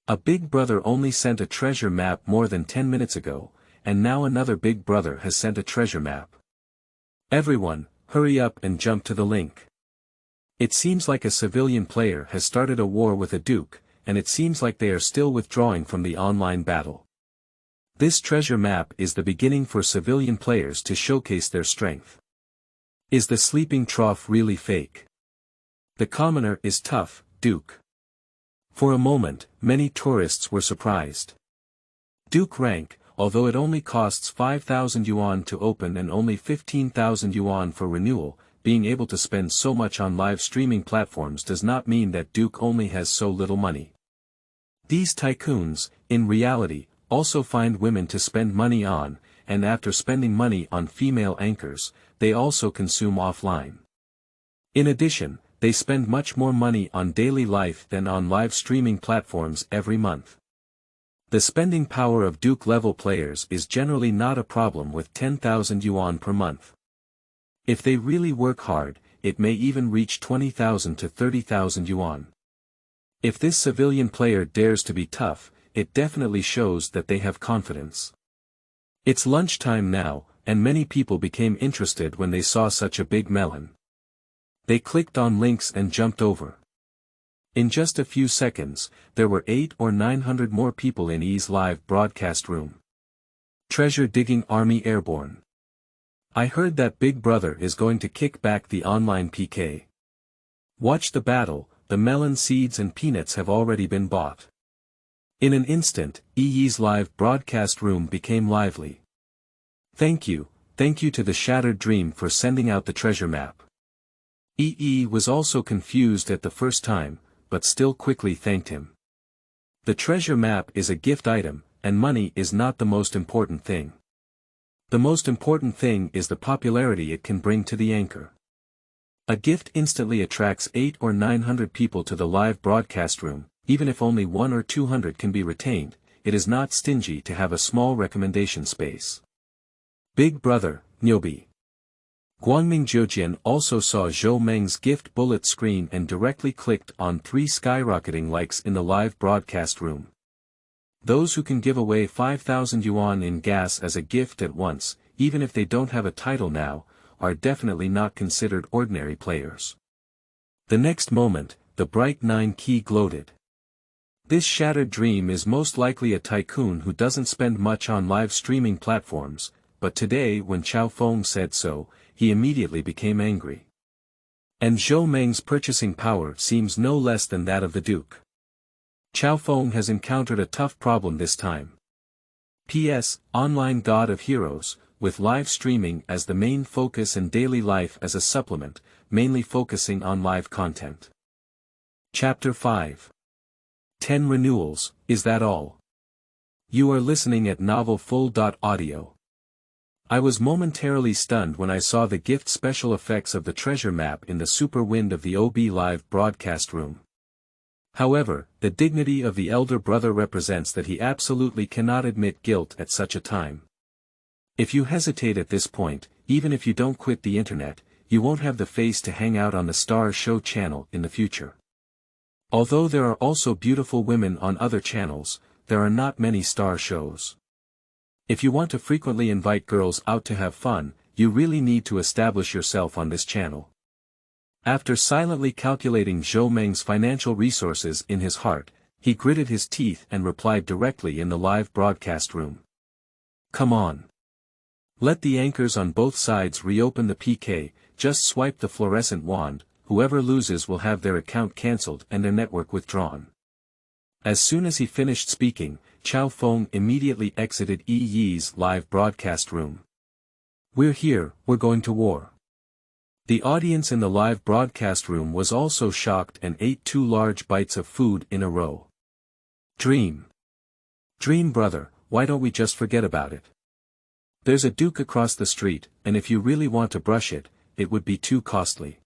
Speaker 1: A big brother only sent a treasure map more than 10 minutes ago, and now another big brother has sent a treasure map. Everyone, hurry up and jump to the link. It seems like a civilian player has started a war with a duke, and it seems like they are still withdrawing from the online battle. This treasure map is the beginning for civilian players to showcase their strength. Is the sleeping trough really fake? The commoner is tough, Duke. For a moment, many tourists were surprised. Duke rank, although it only costs 5,000 yuan to open and only 15,000 yuan for renewal, being able to spend so much on live streaming platforms does not mean that Duke only has so little money. These tycoons, in reality, also find women to spend money on, and after spending money on female anchors, they also consume offline. In addition, they spend much more money on daily life than on live streaming platforms every month. The spending power of Duke-level players is generally not a problem with 10,000 yuan per month. If they really work hard, it may even reach 20,000 to 30,000 yuan. If this civilian player dares to be tough, it definitely shows that they have confidence. It's lunchtime now, and many people became interested when they saw such a big melon. They clicked on links and jumped over. In just a few seconds, there were 800 or 900 more people in E's live broadcast room. Treasure Digging Army Airborne. I heard that Big Brother is going to kick back the online PK. Watch the battle, the melon seeds and peanuts have already been bought. In an instant, EE's live broadcast room became lively. Thank you to the Shattered Dream for sending out the treasure map. EE was also confused at the first time, but still quickly thanked him. The treasure map is a gift item, and money is not the most important thing. The most important thing is the popularity it can bring to the anchor. A gift instantly attracts 800 or 900 people to the live broadcast room, even if only 100 or 200 can be retained, it is not stingy to have a small recommendation space. Big Brother, Nyobi. Guangming Zhejian also saw Zhou Meng's gift bullet screen and directly clicked on 3 skyrocketing likes in the live broadcast room. Those who can give away 5,000 yuan in gas as a gift at once, even if they don't have a title now, are definitely not considered ordinary players. The next moment, the bright 9 key gloated. This Shattered Dream is most likely a tycoon who doesn't spend much on live streaming platforms, but today when Chao Feng said so, he immediately became angry. And Zhou Meng's purchasing power seems no less than that of the Duke. Chao Feng has encountered a tough problem this time. P.S. Online God of Heroes, with live streaming as the main focus and daily life as a supplement, mainly focusing on live content. Chapter 5. 10 Renewals, is that all? You are listening at novelfull.audio. I was momentarily stunned when I saw the gift special effects of the treasure map in the super wind of the OB live broadcast room. However, the dignity of the elder brother represents that he absolutely cannot admit guilt at such a time. If you hesitate at this point, even if you don't quit the internet, you won't have the face to hang out on the Star Show channel in the future. Although there are also beautiful women on other channels, there are not many star shows. If you want to frequently invite girls out to have fun, you really need to establish yourself on this channel. After silently calculating Zhou Meng's financial resources in his heart, he gritted his teeth and replied directly in the live broadcast room. Come on. Let the anchors on both sides reopen the PK, just swipe the fluorescent wand, whoever loses will have their account cancelled and their network withdrawn. As soon as he finished speaking, Chao Feng immediately exited Yi's live broadcast room. We're here, we're going to war. The audience in the live broadcast room was also shocked and ate 2 large bites of food in a row. Dream, brother, why don't we just forget about it? There's a duke across the street, and if you really want to brush it, it would be too costly.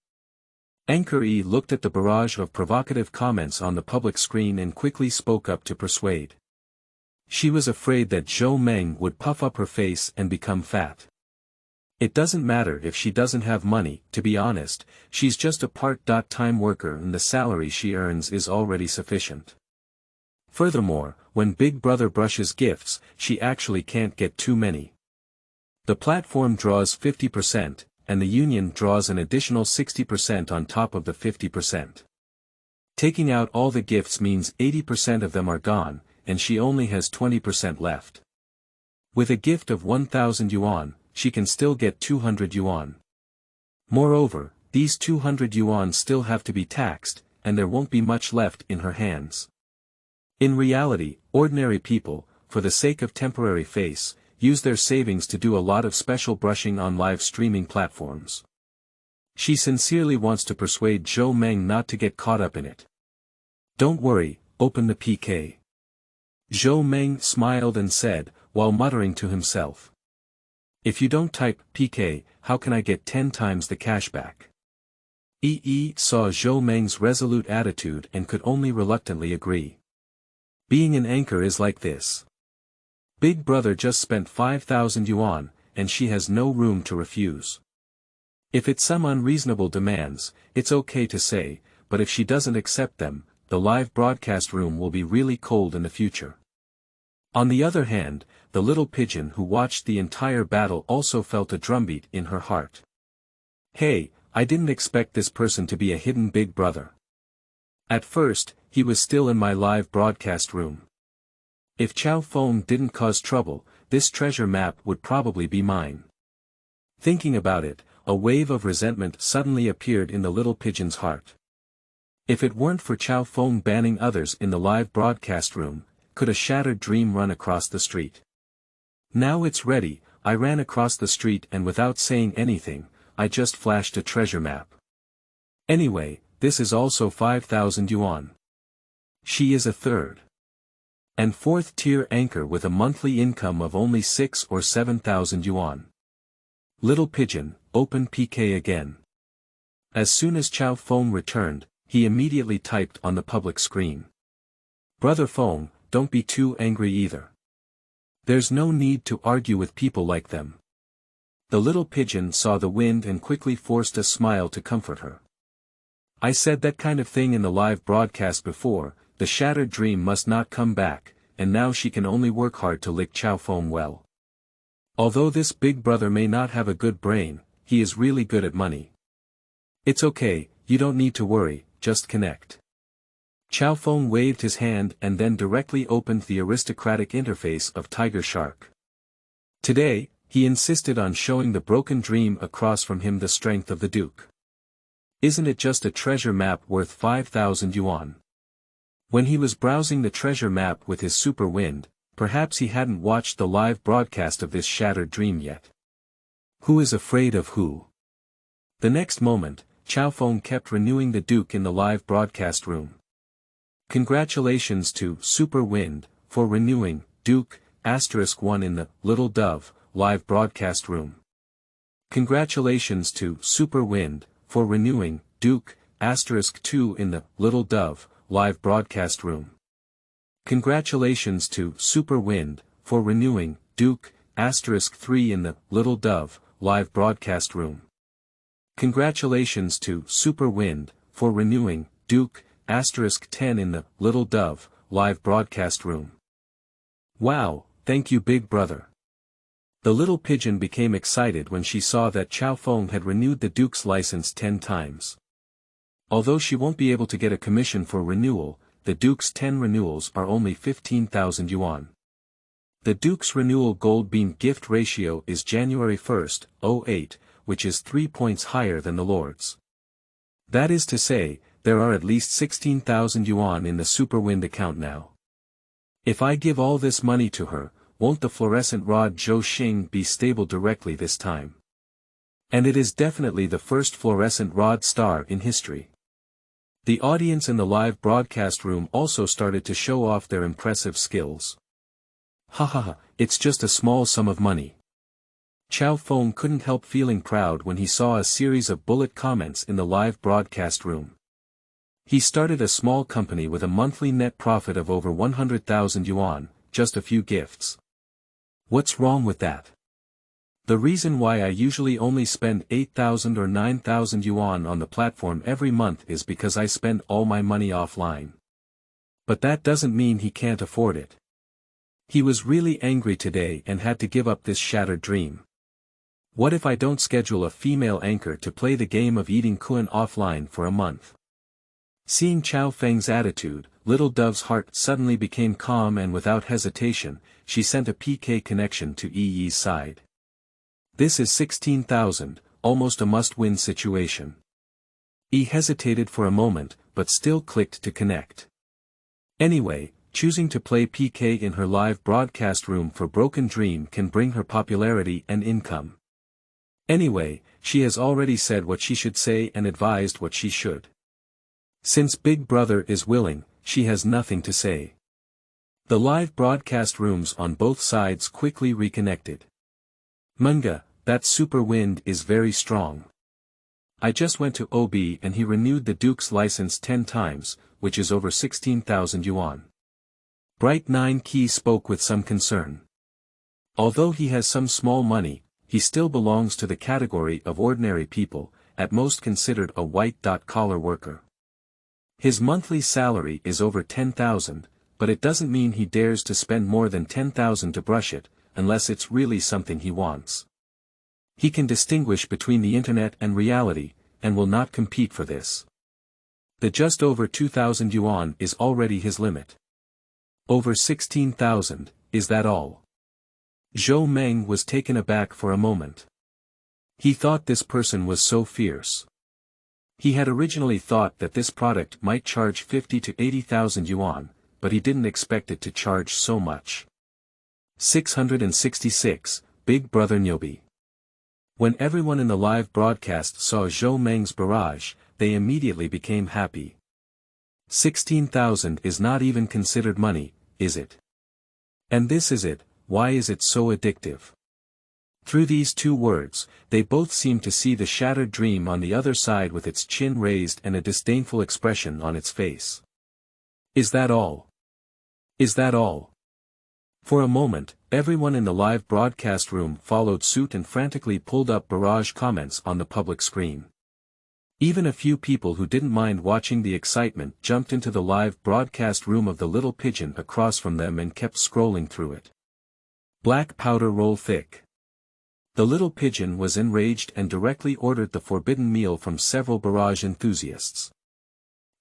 Speaker 1: Anchor E looked at the barrage of provocative comments on the public screen and quickly spoke up to persuade. She was afraid that Zhou Meng would puff up her face and become fat. It doesn't matter if she doesn't have money, to be honest, she's just a part-time worker and the salary she earns is already sufficient. Furthermore, when Big Brother brushes gifts, she actually can't get too many. The platform draws 50%, and the union draws an additional 60% on top of the 50%. Taking out all the gifts means 80% of them are gone, and she only has 20% left. With a gift of 1,000 yuan, she can still get 200 yuan. Moreover, these 200 yuan still have to be taxed, and there won't be much left in her hands. In reality, ordinary people, for the sake of temporary face, use their savings to do a lot of special brushing on live streaming platforms. She sincerely wants to persuade Zhou Meng not to get caught up in it. Don't worry, open the PK. Zhou Meng smiled and said, while muttering to himself. If you don't type PK, how can I get 10 times the cashback? Saw Zhou Meng's resolute attitude and could only reluctantly agree. Being an anchor is like this. Big Brother just spent 5,000 yuan, and she has no room to refuse. If it's some unreasonable demands, it's okay to say, but if she doesn't accept them, the live broadcast room will be really cold in the future. On the other hand, the little pigeon who watched the entire battle also felt a drumbeat in her heart. Hey, I didn't expect this person to be a hidden Big Brother. At first, he was still in my live broadcast room. If Chao Feng didn't cause trouble, this treasure map would probably be mine. Thinking about it, a wave of resentment suddenly appeared in the little pigeon's heart. If it weren't for Chao Feng banning others in the live broadcast room, could a shattered dream run across the street? Now it's ready, I ran across the street and without saying anything, I just flashed a treasure map. Anyway, this is also 5,000 yuan. She is a 3rd and 4th tier anchor with a monthly income of only 6 or 7,000 yuan. Little pigeon, open PK again. As soon as Chao Feng returned, he immediately typed on the public screen. Brother Feng, don't be too angry either. There's no need to argue with people like them. The little pigeon saw the wind and quickly forced a smile to comfort her. I said that kind of thing in the live broadcast before, the shattered dream must not come back, and now she can only work hard to lick Chao Feng well. Although this Big Brother may not have a good brain, he is really good at money. It's okay, you don't need to worry, just connect. Chao Feng waved his hand and then directly opened the aristocratic interface of Tiger Shark. Today, he insisted on showing the broken dream across from him the strength of the Duke. Isn't it just a treasure map worth 5,000 yuan? When he was browsing the treasure map with his super wind, perhaps he hadn't watched the live broadcast of this shattered dream yet. Who is afraid of who? The next moment, Chao Feng kept renewing the Duke in the live broadcast room. Congratulations to Super Wind for renewing Duke *1 in the Little Dove live broadcast room. Congratulations to Super Wind for renewing Duke *2 in the Little Dove live broadcast room. Congratulations to Super Wind for renewing Duke *3 in the Little Dove live broadcast room. Congratulations to Super Wind for renewing Duke *10 in the Little Dove live broadcast room. Wow, thank you big brother. The little pigeon became excited when she saw that Chao Feng had renewed the Duke's license 10 times. Although she won't be able to get a commission for renewal, the Duke's 10 renewals are only 15,000 yuan. The Duke's renewal gold bean gift ratio is January 1st, 08, which is 3 points higher than the Lord's. That is to say, there are at least 16,000 yuan in the Super Wind account now. If I give all this money to her, won't the fluorescent rod Zhou Xing be stable directly this time? And it is definitely the first fluorescent rod star in history. The audience in the live broadcast room also started to show off their impressive skills. Hahaha, it's just a small sum of money. Chao Feng couldn't help feeling proud when he saw a series of bullet comments in the live broadcast room. He started a small company with a monthly net profit of over 100,000 yuan, just a few gifts. What's wrong with that? The reason why I usually only spend 8,000 or 9,000 yuan on the platform every month is because I spend all my money offline. But that doesn't mean he can't afford it. He was really angry today and had to give up this shattered dream. What if I don't schedule a female anchor to play the game of eating Yuan offline for a month? Seeing Chao Feng's attitude, Little Dove's heart suddenly became calm and without hesitation, she sent a PK connection to Yi's side. This is 16,000, almost a must-win situation. Yi hesitated for a moment, but still clicked to connect. Anyway, choosing to play PK in her live broadcast room for Broken Dream can bring her popularity and income. Anyway, she has already said what she should say and advised what she should. Since Big Brother is willing, she has nothing to say. The live broadcast rooms on both sides quickly reconnected. Munga, that Super Wind is very strong. I just went to OB and he renewed the Duke's license 10 times, which is over 16,000 yuan. Bright 9 Key spoke with some concern. Although he has some small money, he still belongs to the category of ordinary people, at most considered a white-collar worker. His monthly salary is over 10,000, but it doesn't mean he dares to spend more than 10,000 to brush it, unless it's really something he wants. He can distinguish between the internet and reality, and will not compete for this. The just over 2,000 yuan is already his limit. Over 16,000, is that all? Zhou Meng was taken aback for a moment. He thought this person was so fierce. He had originally thought that this product might charge 50 to 80,000 yuan, but he didn't expect it to charge so much. 666, Big Brother Nyobi. When everyone in the live broadcast saw Zhou Meng's barrage, they immediately became happy. 16,000 is not even considered money, is it? And this is it. Why is it so addictive? Through these two words, they both seem to see the shattered dream on the other side with its chin raised and a disdainful expression on its face. Is that all? Is that all? For a moment, everyone in the live broadcast room followed suit and frantically pulled up barrage comments on the public screen. Even a few people who didn't mind watching the excitement jumped into the live broadcast room of the little pigeon across from them and kept scrolling through it. Black powder roll thick. The little pigeon was enraged and directly ordered the forbidden meal from several barrage enthusiasts.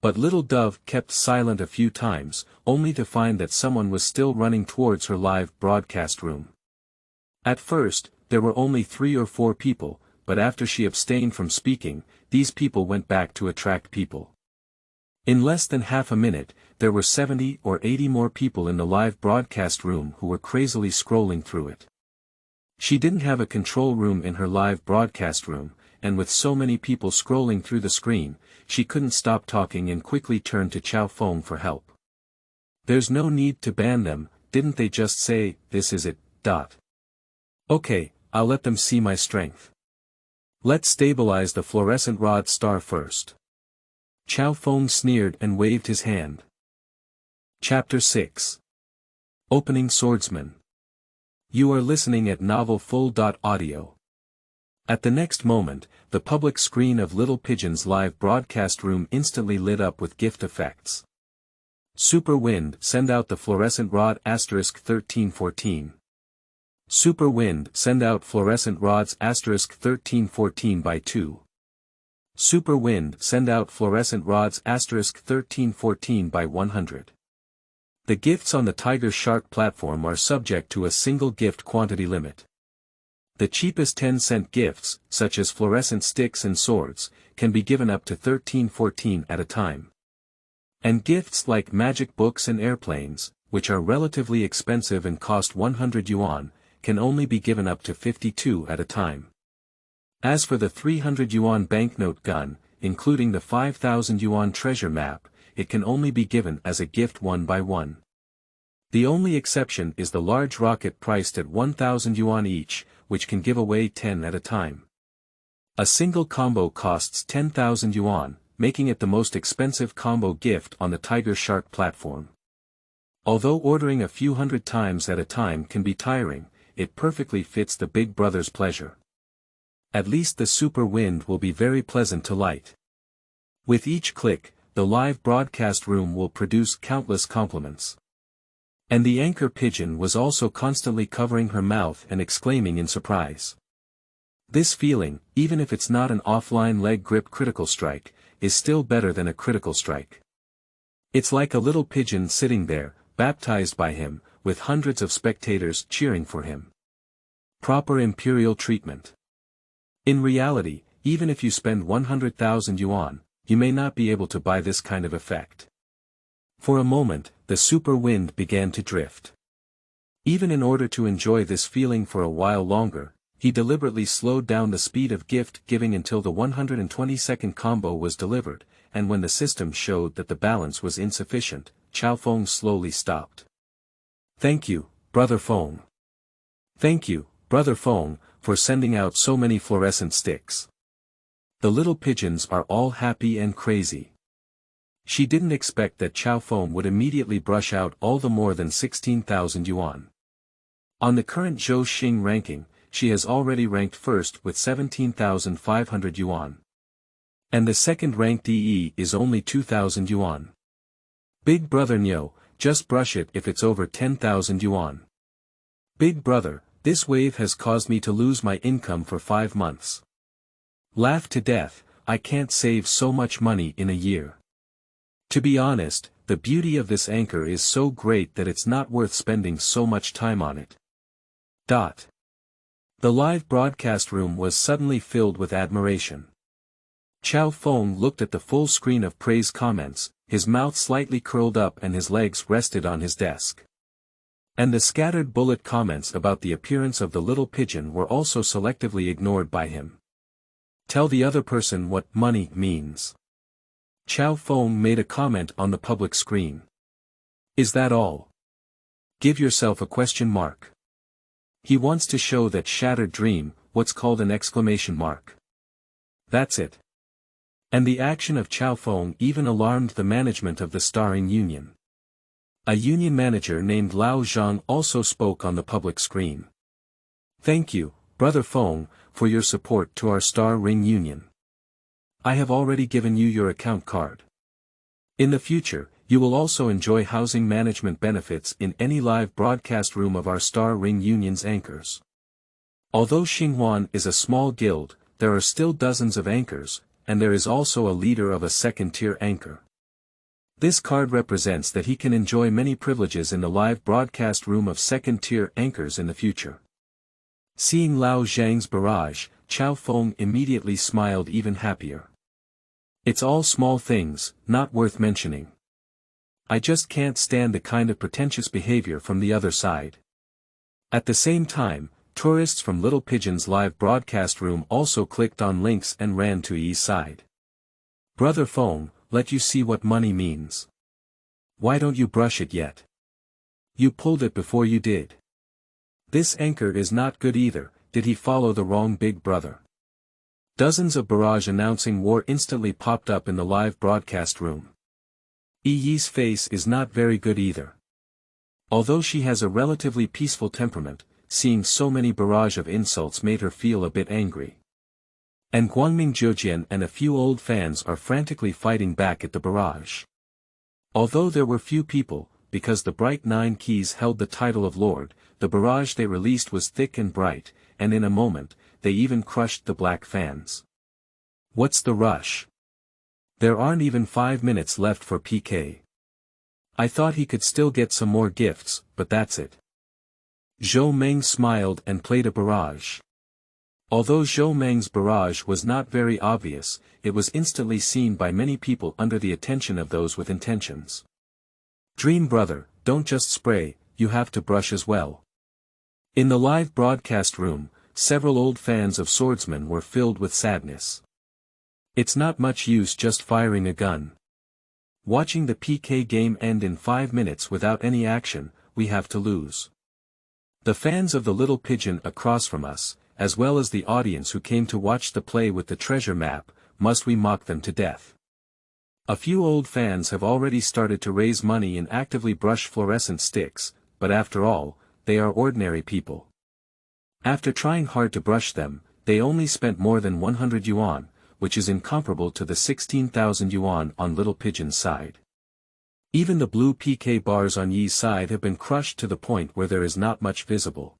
Speaker 1: But Little Dove kept silent a few times, only to find that someone was still running towards her live broadcast room. At first, there were only 3 or 4 people, but after she abstained from speaking, these people went back to attract people. In less than half a minute, there were 70 or 80 more people in the live broadcast room who were crazily scrolling through it. She didn't have a control room in her live broadcast room, and with so many people scrolling through the screen, she couldn't stop talking and quickly turned to Chao Feng for help. There's no need to ban them, didn't they just say, this is it, dot. Okay, I'll let them see my strength. Let's stabilize the fluorescent rod star first. Chao Feng sneered and waved his hand. Chapter 6. Opening Swordsmen. You are listening at novelfull.audio. At the next moment, the public screen of Little Pigeon's live broadcast room instantly lit up with gift effects. Super Wind, send out the fluorescent rod *1314. Super Wind, send out fluorescent rods *1314 by 2. Super Wind, send out fluorescent rods *1314 by 100. The gifts on the Tiger Shark platform are subject to a single gift quantity limit. The cheapest 10-cent gifts, such as fluorescent sticks and swords, can be given up to 1314 at a time. And gifts like magic books and airplanes, which are relatively expensive and cost 100 yuan, can only be given up to 52 at a time. As for the 300 yuan banknote gun, including the 5,000 yuan treasure map, it can only be given as a gift one by one. The only exception is the large rocket priced at 1,000 yuan each, which can give away 10 at a time. A single combo costs 10,000 yuan, making it the most expensive combo gift on the Tiger Shark platform. Although ordering a few hundred times at a time can be tiring, it perfectly fits the Big Brother's pleasure. At least the Super Wind will be very pleasant to light. With each click, the live broadcast room will produce countless compliments. And the anchor pigeon was also constantly covering her mouth and exclaiming in surprise. This feeling, even if it's not an offline leg grip critical strike, is still better than a critical strike. It's like a little pigeon sitting there, baptized by him, with hundreds of spectators cheering for him. Proper imperial treatment. In reality, even if you spend 100,000 yuan, you may not be able to buy this kind of effect. For a moment, the Super Wind began to drift. Even in order to enjoy this feeling for a while longer, he deliberately slowed down the speed of gift giving until the 120-second combo was delivered, and when the system showed that the balance was insufficient, Chao Feng slowly stopped. Thank you, Brother Feng. Thank you, Brother Feng, for sending out so many fluorescent sticks. The little pigeons are all happy and crazy. She didn't expect that Chao Feng would immediately brush out all the more than 16,000 yuan. On the current Zhou Xing ranking, she has already ranked first with 17,500 yuan. And the second-ranked EE is only 2,000 yuan. Big Brother Nyo, just brush it if it's over 10,000 yuan. Big Brother, this wave has caused me to lose my income for 5 months. Laugh to death, I can't save so much money in a year. To be honest, the beauty of this anchor is so great that it's not worth spending so much time on it. The live broadcast room was suddenly filled with admiration. Chao Feng looked at the full screen of praise comments, his mouth slightly curled up and his legs rested on his desk. And the scattered bullet comments about the appearance of the little pigeon were also selectively ignored by him. Tell the other person what money means. Chao Feng made a comment on the public screen. Is that all? Give yourself a question mark. He wants to show that shattered dream, what's called an exclamation mark. That's it. And the action of Chao Feng even alarmed the management of the starring union. A union manager named Lao Zhang also spoke on the public screen. Thank you, Brother Feng, for your support to our Star Ring Union. I have already given you your account card. In the future, you will also enjoy housing management benefits in any live broadcast room of our Star Ring Union's anchors. Although Xinhuan is a small guild, there are still dozens of anchors, and there is also a leader of a second-tier anchor. This card represents that he can enjoy many privileges in the live broadcast room of second-tier anchors in the future. Seeing Lao Zhang's barrage, Chao Feng immediately smiled even happier. It's all small things, not worth mentioning. I just can't stand the kind of pretentious behavior from the other side. At the same time, tourists from Little Pigeon's live broadcast room also clicked on links and ran to Yi's side. Brother Feng, let you see what money means. Why don't you brush it yet? You pulled it before you did. This anchor is not good either, did he follow the wrong Big Brother? Dozens of barrage announcing war instantly popped up in the live broadcast room. Yi's face is not very good either. Although she has a relatively peaceful temperament, seeing so many barrage of insults made her feel a bit angry. And Guangming Zhejian and a few old fans are frantically fighting back at the barrage. Although there were few people, because the bright 9 keys held the title of Lord, the barrage they released was thick and bright, and in a moment, they even crushed the black fans. What's the rush? There aren't even 5 minutes left for PK. I thought he could still get some more gifts, but that's it. Zhou Meng smiled and played a barrage. Although Zhou Meng's barrage was not very obvious, it was instantly seen by many people under the attention of those with intentions. Dream brother, don't just spray, you have to brush as well. In the live broadcast room, several old fans of Swordsmen were filled with sadness. It's not much use just firing a gun. Watching the PK game end in 5 minutes without any action, we have to lose. The fans of the little pigeon across from us, as well as the audience who came to watch the play with the treasure map, must we mock them to death? A few old fans have already started to raise money and actively brush fluorescent sticks, but after all, they are ordinary people. After trying hard to brush them, they only spent more than 100 yuan, which is incomparable to the 16,000 yuan on Little Pigeon's side. Even the blue PK bars on Yi's side have been crushed to the point where there is not much visible.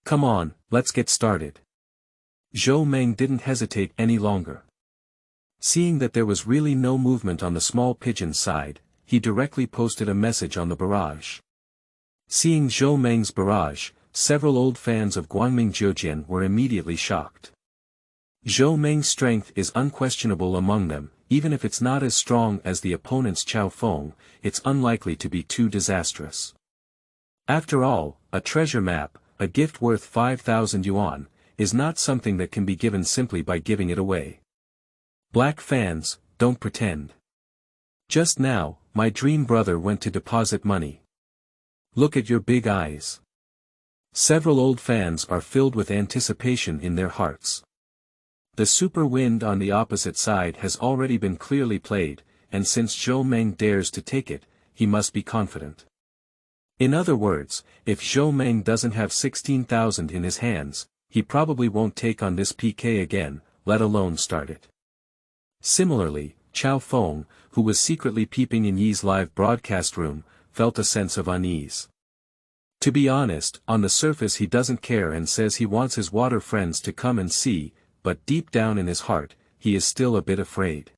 Speaker 1: Come on, let's get started. Zhou Meng didn't hesitate any longer. Seeing that there was really no movement on the small pigeon's side, he directly posted a message on the barrage. Seeing Zhou Meng's barrage, several old fans of Guangming Zhejian were immediately shocked. Zhou Meng's strength is unquestionable among them, even if it's not as strong as the opponent's Chao Feng, it's unlikely to be too disastrous. After all, a treasure map, a gift worth 5,000 yuan, is not something that can be given simply by giving it away. Black fans, don't pretend. Just now, my dream brother went to deposit money. Look at your big eyes. Several old fans are filled with anticipation in their hearts. The super wind on the opposite side has already been clearly played, and since Zhou Meng dares to take it, he must be confident. In other words, if Zhou Meng doesn't have 16,000 in his hands, he probably won't take on this PK again, let alone start it. Similarly, Chao Feng, who was secretly peeping in Yi's live broadcast room, felt a sense of unease. To be honest, on the surface he doesn't care and says he wants his water friends to come and see, but deep down in his heart, he is still a bit afraid.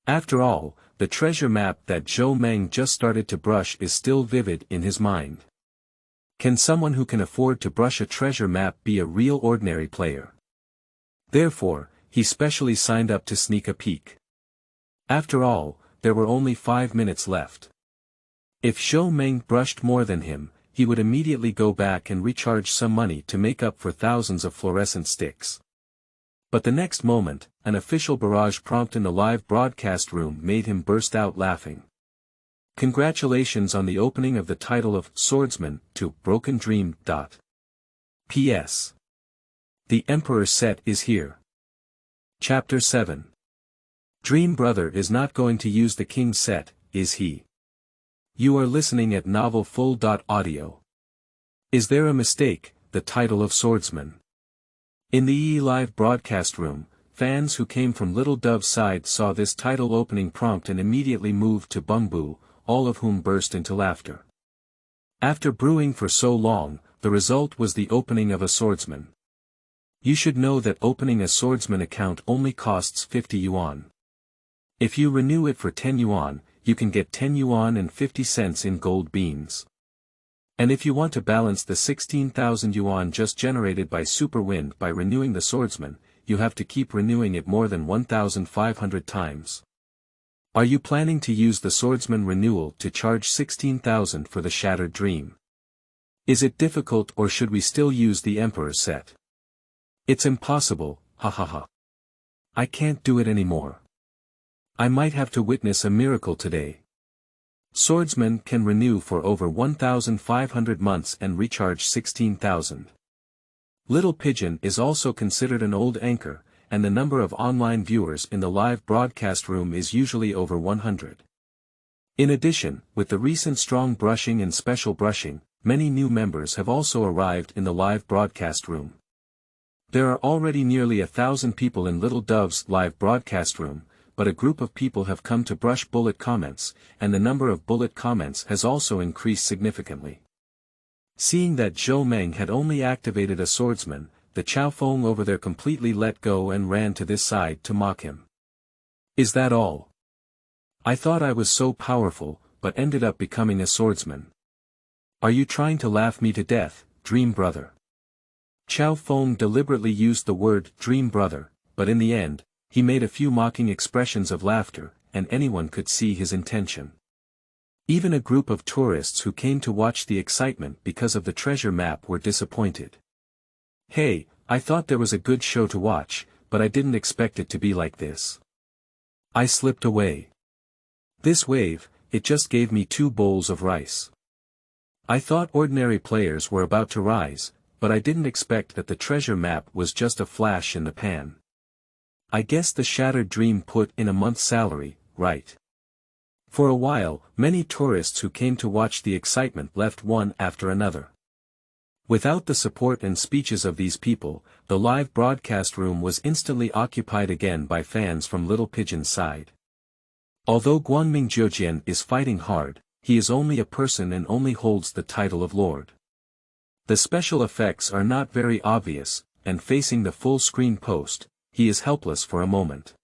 Speaker 1: After all, the treasure map that Zhou Meng just started to brush is still vivid in his mind. Can someone who can afford to brush a treasure map be a real ordinary player? Therefore, he specially signed up to sneak a peek. After all, there were only 5 minutes left. If Zhou Meng brushed more than him, he would immediately go back and recharge some money to make up for thousands of fluorescent sticks. But the next moment, an official barrage prompt in the live broadcast room made him burst out laughing. Congratulations on the opening of the title of Swordsman to Broken Dream. P.S. The Emperor's set is here. Chapter 7. Dream Brother is not going to use the King's set, is he? You are listening at Novel Full. Audio. Is there a mistake, the title of Swordsman? In the E live broadcast room, fans who came from Little Dove's side saw this title opening prompt and immediately moved to Bungbu, all of whom burst into laughter. After brewing for so long, the result was the opening of a swordsman. You should know that opening a swordsman account only costs 50 yuan. If you renew it for 10 yuan, you can get 10 yuan and 50 cents in gold beans. And if you want to balance the 16,000 yuan just generated by Super Wind by renewing the Swordsman, you have to keep renewing it more than 1,500 times. Are you planning to use the Swordsman renewal to charge 16,000 for the Shattered Dream? Is it difficult or should we still use the Emperor's set? It's impossible, hahaha. I can't do it anymore. I might have to witness a miracle today. Swordsmen can renew for over 1,500 months and recharge 16,000. Little Pigeon is also considered an old anchor, and the number of online viewers in the live broadcast room is usually over 100. In addition, with the recent strong brushing and special brushing, many new members have also arrived in the live broadcast room. There are already nearly 1,000 people in Little Dove's live broadcast room, but a group of people have come to brush bullet comments, and the number of bullet comments has also increased significantly. Seeing that Zhou Meng had only activated a swordsman, the Chao Feng over there completely let go and ran to this side to mock him. Is that all? I thought I was so powerful, but ended up becoming a swordsman. Are you trying to laugh me to death, dream brother? Chao Feng deliberately used the word dream brother, but in the end, he made a few mocking expressions of laughter, and anyone could see his intention. Even a group of tourists who came to watch the excitement because of the treasure map were disappointed. Hey, I thought there was a good show to watch, but I didn't expect it to be like this. I slipped away. This wave, it just gave me 2 bowls of rice. I thought ordinary players were about to rise, but I didn't expect that the treasure map was just a flash in the pan. I guess the shattered dream put in a month's salary, right? For a while, many tourists who came to watch the excitement left one after another. Without the support and speeches of these people, the live broadcast room was instantly occupied again by fans from Little Pigeon's side. Although Guangming Zhejian is fighting hard, he is only a person and only holds the title of Lord. The special effects are not very obvious, and facing the full-screen post, he is helpless for a moment.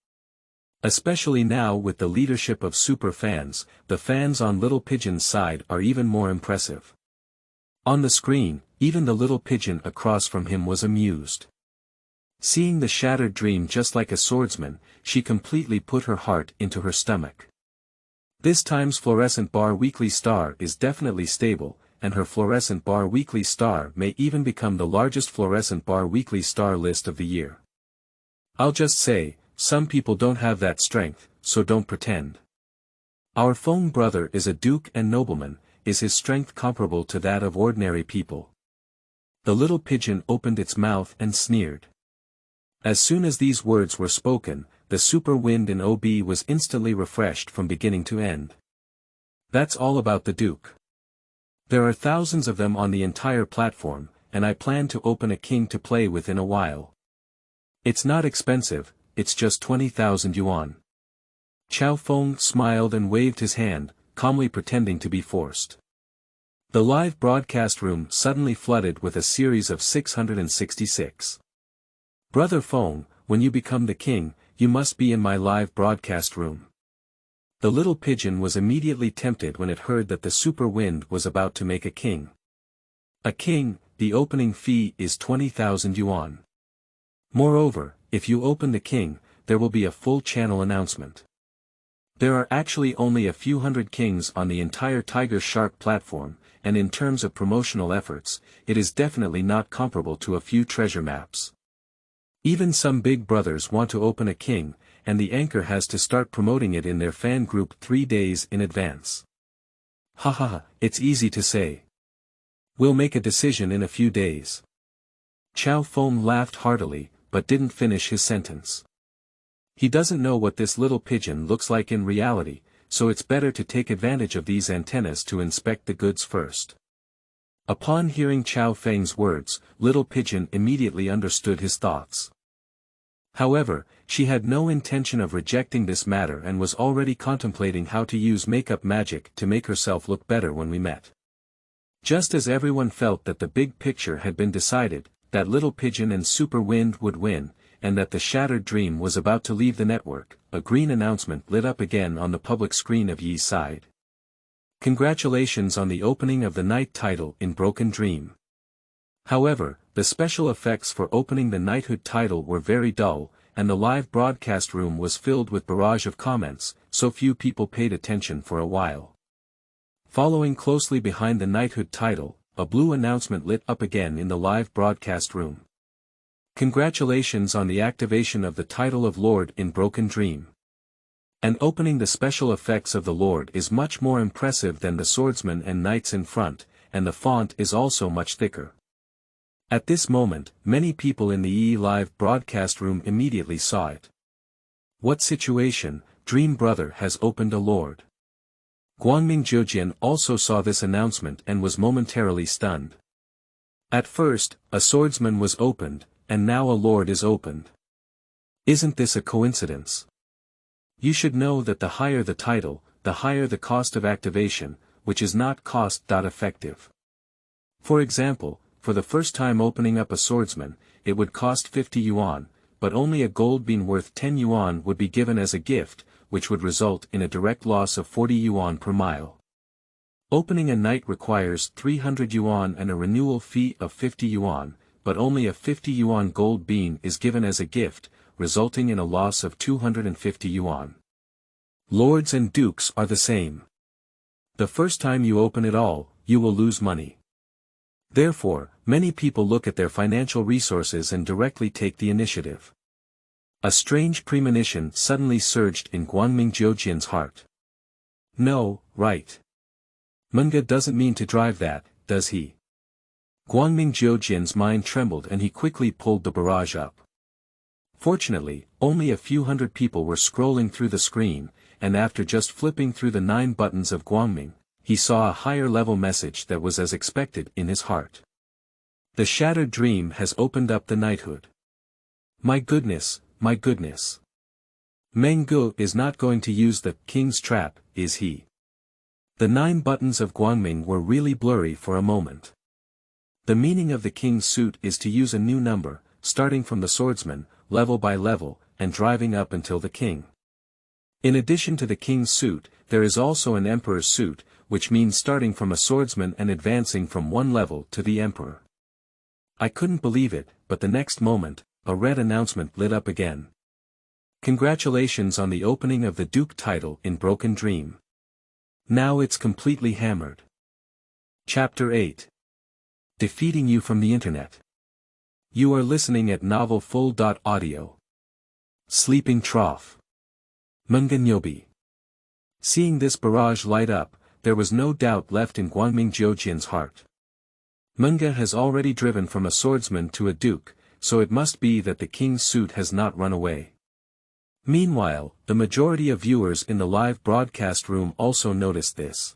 Speaker 1: Especially now with the leadership of super fans, the fans on Little Pigeon's side are even more impressive. On the screen, even the little pigeon across from him was amused. Seeing the shattered dream just like a swordsman, she completely put her heart into her stomach. This time's fluorescent bar weekly star is definitely stable, and her fluorescent bar weekly star may even become the largest fluorescent bar weekly star list of the year. I'll just say, some people don't have that strength, so don't pretend. Our Feng brother is a duke and nobleman. Is his strength comparable to that of ordinary people? The little pigeon opened its mouth and sneered. As soon as these words were spoken, the super wind in OB was instantly refreshed from beginning to end. That's all about the duke. There are thousands of them on the entire platform, and I plan to open a king to play with in a while. It's not expensive, it's just 20,000 yuan. Chao Feng smiled and waved his hand, calmly pretending to be forced. The live broadcast room suddenly flooded with a series of 666. Brother Feng, when you become the king, you must be in my live broadcast room. The little pigeon was immediately tempted when it heard that the super wind was about to make a king. A king, the opening fee is 20,000 yuan. Moreover, if you open the king, there will be a full channel announcement. There are actually only a few hundred kings on the entire Tiger Shark platform, and in terms of promotional efforts, it is definitely not comparable to a few treasure maps. Even some big brothers want to open a king, and the anchor has to start promoting it in their fan group 3 days in advance. Haha, it's easy to say. We'll make a decision in a few days. Chao Feng laughed heartily, but didn't finish his sentence. He doesn't know what this little pigeon looks like in reality, so it's better to take advantage of these antennas to inspect the goods first. Upon hearing Chao Feng's words, Little Pigeon immediately understood his thoughts. However, she had no intention of rejecting this matter and was already contemplating how to use makeup magic to make herself look better when we met. Just as everyone felt that the big picture had been decided, that Little Pigeon and Super Wind would win, and that the shattered dream was about to leave the network, a green announcement lit up again on the public screen of Yi's side. Congratulations on the opening of the night title in Broken Dream. However, the special effects for opening the knighthood title were very dull, and the live broadcast room was filled with barrage of comments, so few people paid attention for a while. Following closely behind the knighthood title, a blue announcement lit up again in the live broadcast room. Congratulations on the activation of the title of Lord in Broken Dream. And opening the special effects of the Lord is much more impressive than the swordsmen and knights in front, and the font is also much thicker. At this moment, many people in the EE live broadcast room immediately saw it. What situation, Dream Brother has opened a Lord. Guangming Zhejian also saw this announcement and was momentarily stunned. At first, a swordsman was opened, and now a lord is opened. Isn't this a coincidence? You should know that the higher the title, the higher the cost of activation, which is not cost-effective. For example, for the first time opening up a swordsman, it would cost 50 yuan, but only a gold bean worth 10 yuan would be given as a gift, which would result in a direct loss of 40 yuan per mile. Opening a knight requires 300 yuan and a renewal fee of 50 yuan, but only a 50 yuan gold bean is given as a gift, resulting in a loss of 250 yuan. Lords and dukes are the same. The first time you open it all, you will lose money. Therefore, many people look at their financial resources and directly take the initiative. A strange premonition suddenly surged in Guangming Jiujian's heart. No, right. Munga doesn't mean to drive that, does he? Guangming Jiujian's mind trembled and he quickly pulled the barrage up. Fortunately, only a few hundred people were scrolling through the screen, and after just flipping through the 9 buttons of Guangming, he saw a higher-level message that was as expected in his heart. The shattered dream has opened up the knighthood. My goodness, my goodness. Meng Gu is not going to use the king's trap, is he? The 9 buttons of Guangming were really blurry for a moment. The meaning of the king's suit is to use a new number, starting from the swordsman, level by level, and driving up until the king. In addition to the king's suit, there is also an emperor's suit, which means starting from a swordsman and advancing from one level to the emperor. I couldn't believe it, but the next moment, a red announcement lit up again. Congratulations on the opening of the Duke title in Broken Dream. Now it's completely hammered. Chapter 8. Defeating you from the internet. You are listening at novelfull.audio. Sleeping Trough. Munga Nyobi. Seeing this barrage light up, there was no doubt left in Guangming Jiujian's heart. Munga has already driven from a swordsman to a duke, so it must be that the king's suit has not run away. Meanwhile, the majority of viewers in the live broadcast room also noticed this.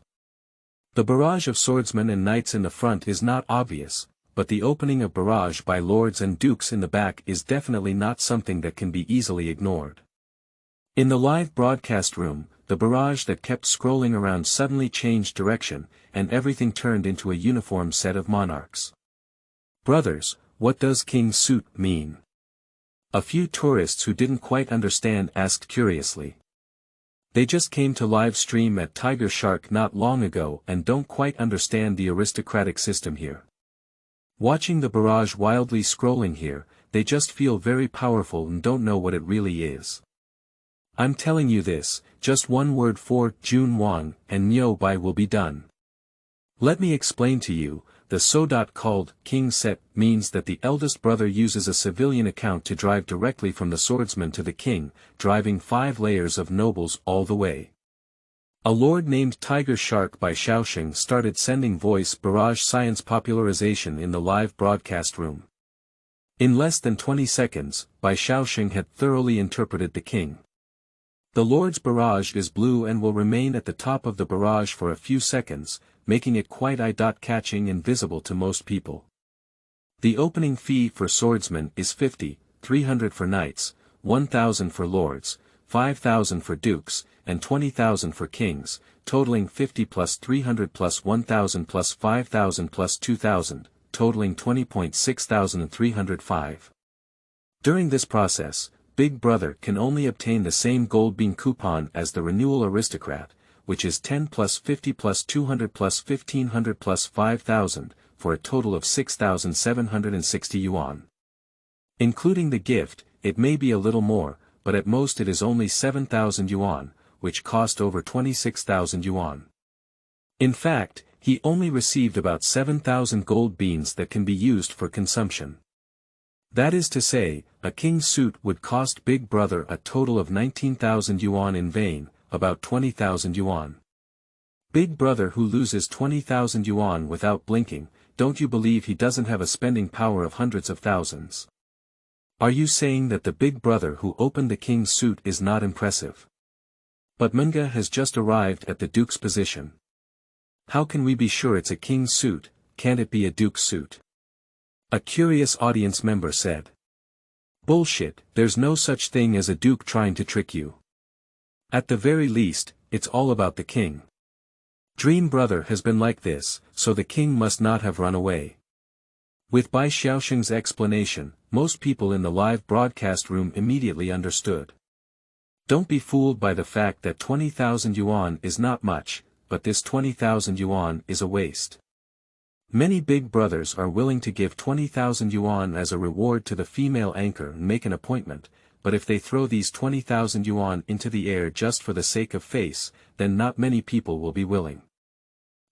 Speaker 1: The barrage of swordsmen and knights in the front is not obvious, but the opening of barrage by lords and dukes in the back is definitely not something that can be easily ignored. In the live broadcast room, the barrage that kept scrolling around suddenly changed direction, and everything turned into a uniform set of monarchs. Brothers, what does king's suit mean? A few tourists who didn't quite understand asked curiously. They just came to live stream at Tiger Shark not long ago and don't quite understand the aristocratic system here. Watching the barrage wildly scrolling here, they just feel very powerful and don't know what it really is. I'm telling you this, just one word for Jun Wang and Niu Bai will be done. Let me explain to you, the Sodot called King Set means that the eldest brother uses a civilian account to drive directly from the swordsman to the king, driving 5 layers of nobles all the way. A lord named Tiger Shark by Shaoxing started sending voice barrage science popularization in the live broadcast room. In less than 20 seconds, Bai Shaoxing had thoroughly interpreted the king. The lord's barrage is blue and will remain at the top of the barrage for a few seconds, making it quite eye-catching and visible to most people. The opening fee for swordsmen is 50, 300 for knights, 1,000 for lords, 5,000 for dukes, and 20,000 for kings, totaling 50 plus 300 plus 1,000 plus 5,000 plus 2,000, totaling 20,6,305. During this process, Big Brother can only obtain the same gold bean coupon as the Renewal Aristocrat, which is 10 plus 50 plus 200 plus 1,500 plus 5,000, for a total of 6,760 yuan. Including the gift, it may be a little more, but at most it is only 7,000 yuan, which cost over 26,000 yuan. In fact, he only received about 7,000 gold beans that can be used for consumption. That is to say, a king's suit would cost Big Brother a total of 19,000 yuan in vain, about 20,000 yuan. Big Brother who loses 20,000 yuan without blinking, don't you believe he doesn't have a spending power of hundreds of thousands? Are you saying that the Big Brother who opened the king's suit is not impressive? But Munga has just arrived at the duke's position. How can we be sure it's a king's suit, can't it be a duke's suit? A curious audience member said. Bullshit, there's no such thing as a duke trying to trick you. At the very least, it's all about the king. Dream Brother has been like this, so the king must not have run away. With Bai Xiaosheng's explanation, most people in the live broadcast room immediately understood. Don't be fooled by the fact that 20,000 yuan is not much, but this 20,000 yuan is a waste. Many big brothers are willing to give 20,000 yuan as a reward to the female anchor and make an appointment, but if they throw these 20,000 yuan into the air just for the sake of face, then not many people will be willing.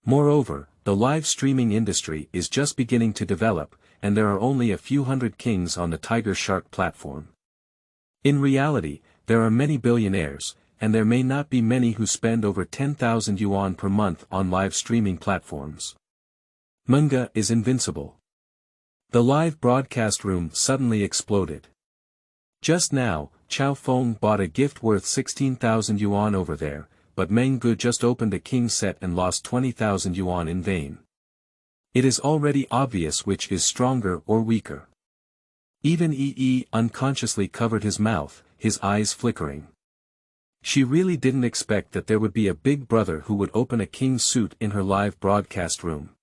Speaker 1: Moreover, the live streaming industry is just beginning to develop, and there are only a few hundred kings on the Tiger Shark platform. In reality, there are many billionaires, and there may not be many who spend over 10,000 yuan per month on live streaming platforms. Manga is invincible. The live broadcast room suddenly exploded. Just now, Chao Feng bought a gift worth 16,000 yuan over there, but Meng Gu just opened a king set and lost 20,000 yuan in vain. It is already obvious which is stronger or weaker. Even EE unconsciously covered his mouth, his eyes flickering. She really didn't expect that there would be a big brother who would open a king's suit in her live broadcast room.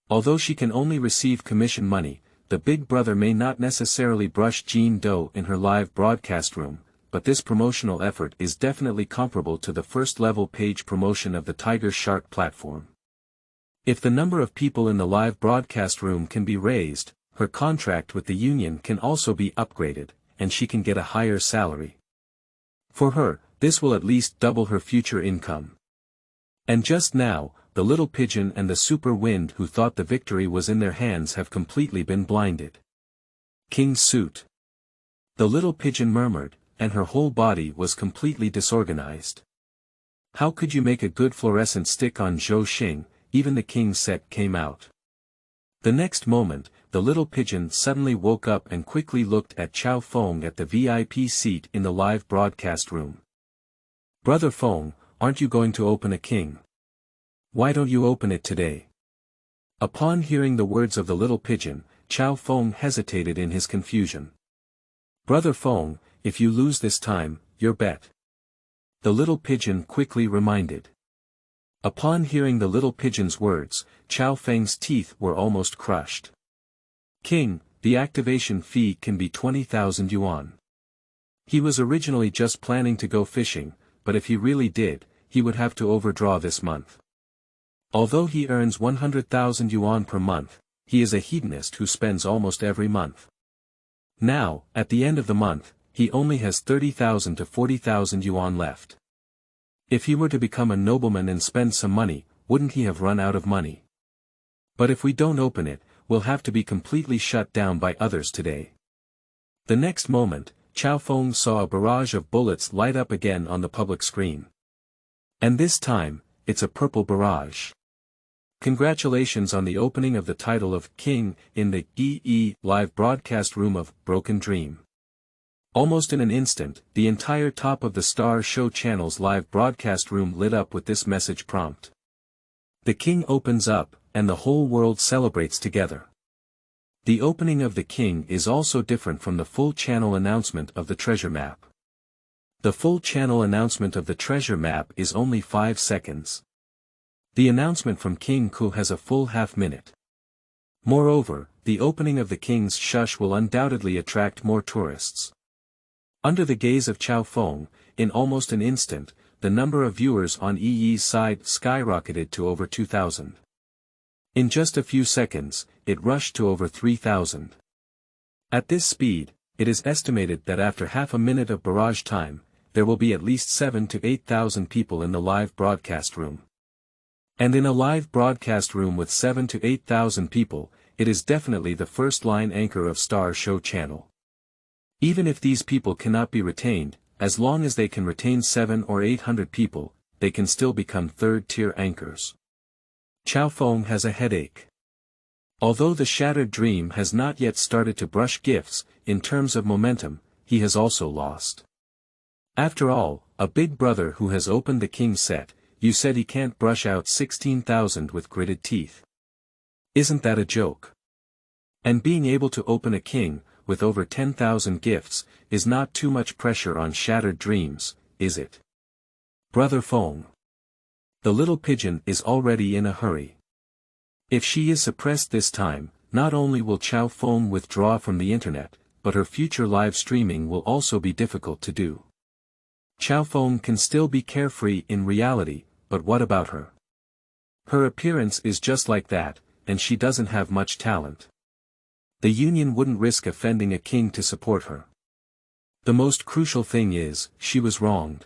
Speaker 1: Although she can only receive commission money, the big brother may not necessarily brush Jean Doe in her live broadcast room, but this promotional effort is definitely comparable to the first-level page promotion of the Tiger Shark platform. If the number of people in the live broadcast room can be raised, her contract with the union can also be upgraded, and she can get a higher salary. For her, this will at least double her future income. And just now, the little pigeon and the super wind who thought the victory was in their hands have completely been blinded. King's suit. The little pigeon murmured, and her whole body was completely disorganized. How could you make a good fluorescent stick on Zhou Xing? Even the king's set came out. The next moment, the little pigeon suddenly woke up and quickly looked at Chao Feng at the VIP seat in the live broadcast room. Brother Feng, aren't you going to open a king? Why don't you open it today? Upon hearing the words of the little pigeon, Chao Feng hesitated in his confusion. Brother Feng, if you lose this time, your bet. The little pigeon quickly reminded. Upon hearing the little pigeon's words, Chao Feng's teeth were almost crushed. King, the activation fee can be 20,000 yuan. He was originally just planning to go fishing, but if he really did, he would have to overdraw this month. Although he earns 100,000 yuan per month, he is a hedonist who spends almost every month. Now, at the end of the month, he only has 30,000 to 40,000 yuan left. If he were to become a nobleman and spend some money, wouldn't he have run out of money? But if we don't open it, we'll have to be completely shut down by others today. The next moment, Chao Feng saw a barrage of bullets light up again on the public screen. And this time, it's a purple barrage. Congratulations on the opening of the title of King in the EE live broadcast room of Broken Dream. Almost in an instant, the entire top of the Star Show channel's live broadcast room lit up with this message prompt. The king opens up, and the whole world celebrates together. The opening of the king is also different from the full channel announcement of the treasure map. The full channel announcement of the treasure map is only 5 seconds. The announcement from King Ku has a full half-minute. Moreover, the opening of the king's shush will undoubtedly attract more tourists. Under the gaze of Chao Feng, in almost an instant, the number of viewers on EE's side skyrocketed to over 2,000. In just a few seconds, it rushed to over 3,000. At this speed, it is estimated that after half a minute of barrage time, there will be at least 7,000 to 8,000 people in the live broadcast room. And in a live broadcast room with 7,000 to 8,000 people, it is definitely the first-line anchor of Star Show channel. Even if these people cannot be retained, as long as they can retain 700 or 800 people, they can still become third-tier anchors. Chao Feng has a headache. Although the shattered dream has not yet started to brush gifts, in terms of momentum, he has also lost. After all, a big brother who has opened the king set, you said he can't brush out 16,000 with gritted teeth. Isn't that a joke? And being able to open a king, with over 10,000 gifts, is not too much pressure on shattered dreams, is it? Brother Feng. The little pigeon is already in a hurry. If she is suppressed this time, not only will Chao Feng withdraw from the internet, but her future live streaming will also be difficult to do. Chao Feng can still be carefree in reality, but what about her? Her appearance is just like that, and she doesn't have much talent. The union wouldn't risk offending a king to support her. The most crucial thing is, she was wronged.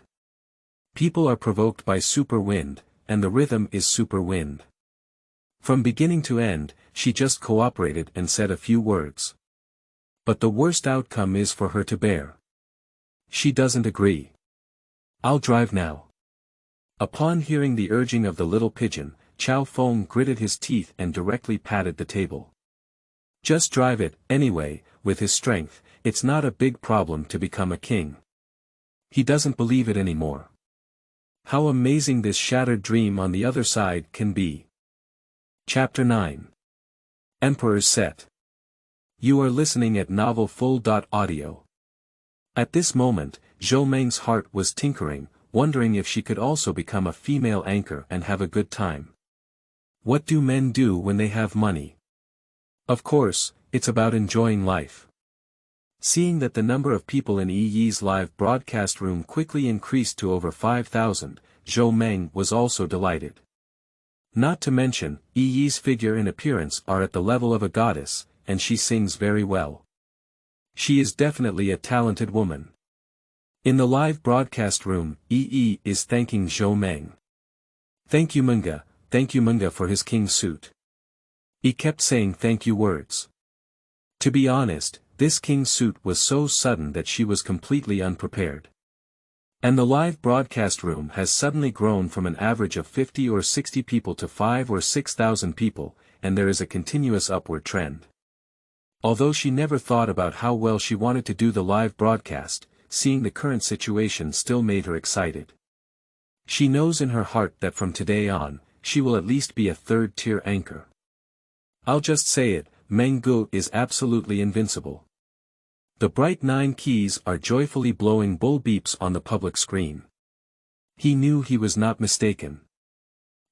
Speaker 1: People are provoked by super wind, and the rhythm is super wind. From beginning to end, she just cooperated and said a few words. But the worst outcome is for her to bear. She doesn't agree. I'll drive now. Upon hearing the urging of the little pigeon, Chao Feng gritted his teeth and directly patted the table. Just drive it, anyway, with his strength, it's not a big problem to become a king. He doesn't believe it anymore. How amazing this shattered dream on the other side can be. Chapter 9. Emperor's Set. You are listening at Novel Full.audio. At this moment, Zhou Meng's heart was tinkering, wondering if she could also become a female anchor and have a good time. What do men do when they have money? Of course, it's about enjoying life. Seeing that the number of people in Yi's live broadcast room quickly increased to over 5,000, Zhou Meng was also delighted. Not to mention, Yi's figure and appearance are at the level of a goddess, and she sings very well. She is definitely a talented woman. In the live broadcast room, Yi is thanking Zhou Meng. Thank you Munga for his king suit. He kept saying thank you words. To be honest, this king suit was so sudden that she was completely unprepared. And the live broadcast room has suddenly grown from an average of 50 or 60 people to 5 or 6,000 people, and there is a continuous upward trend. Although she never thought about how well she wanted to do the live broadcast, seeing the current situation still made her excited. She knows in her heart that from today on, she will at least be a third-tier anchor. I'll just say it, Meng Gu is absolutely invincible. The bright 9 keys are joyfully blowing bull beeps on the public screen. He knew he was not mistaken.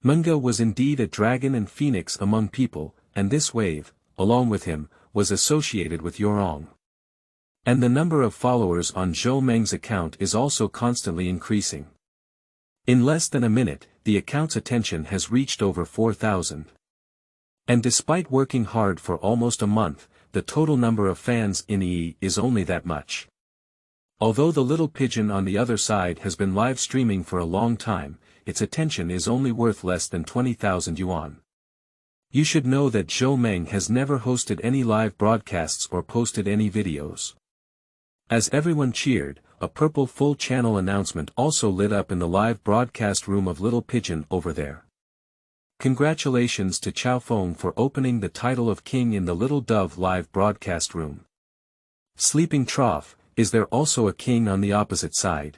Speaker 1: Munga was indeed a dragon and phoenix among people, and this wave, along with him, was associated with Yuan. And the number of followers on Zhou Meng's account is also constantly increasing. In less than a minute, the account's attention has reached over 4,000. And despite working hard for almost a month, the total number of fans in Yi is only that much. Although the little pigeon on the other side has been live streaming for a long time, its attention is only worth less than 20,000 yuan. You should know that Zhou Meng has never hosted any live broadcasts or posted any videos. As everyone cheered, a purple full channel announcement also lit up in the live broadcast room of Little Pigeon over there. Congratulations to Chao Feng for opening the title of king in the Little Dove live broadcast room. Sleeping trough, is there also a king on the opposite side?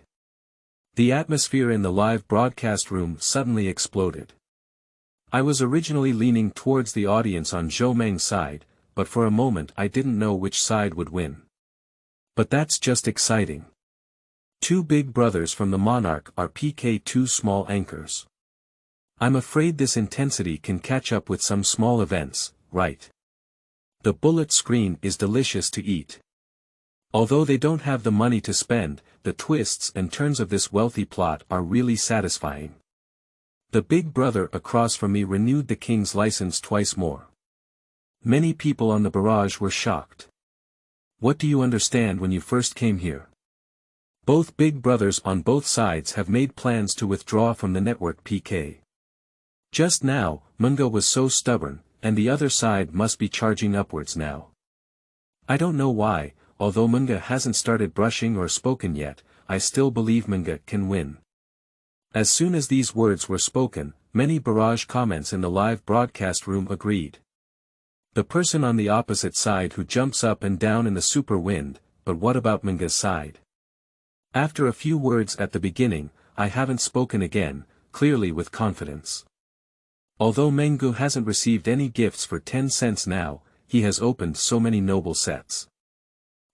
Speaker 1: The atmosphere in the live broadcast room suddenly exploded. I was originally leaning towards the audience on Zhou Meng's side, but for a moment I didn't know which side would win. But that's just exciting. 2 big brothers from the monarch are PK 2 small anchors. I'm afraid this intensity can catch up with some small events, right? The bullet screen is delicious to eat. Although they don't have the money to spend, the twists and turns of this wealthy plot are really satisfying. The big brother across from me renewed the king's license twice more. Many people on the barrage were shocked. What do you understand when you first came here? Both big brothers on both sides have made plans to withdraw from the network PK. Just now, Munga was so stubborn, and the other side must be charging upwards now. I don't know why, although Munga hasn't started brushing or spoken yet, I still believe Munga can win. As soon as these words were spoken, many barrage comments in the live broadcast room agreed. The person on the opposite side who jumps up and down in the super wind, but what about Munga's side? After a few words at the beginning, I haven't spoken again, clearly with confidence. Although Meng Gu hasn't received any gifts for 10 cents now, he has opened so many noble sets.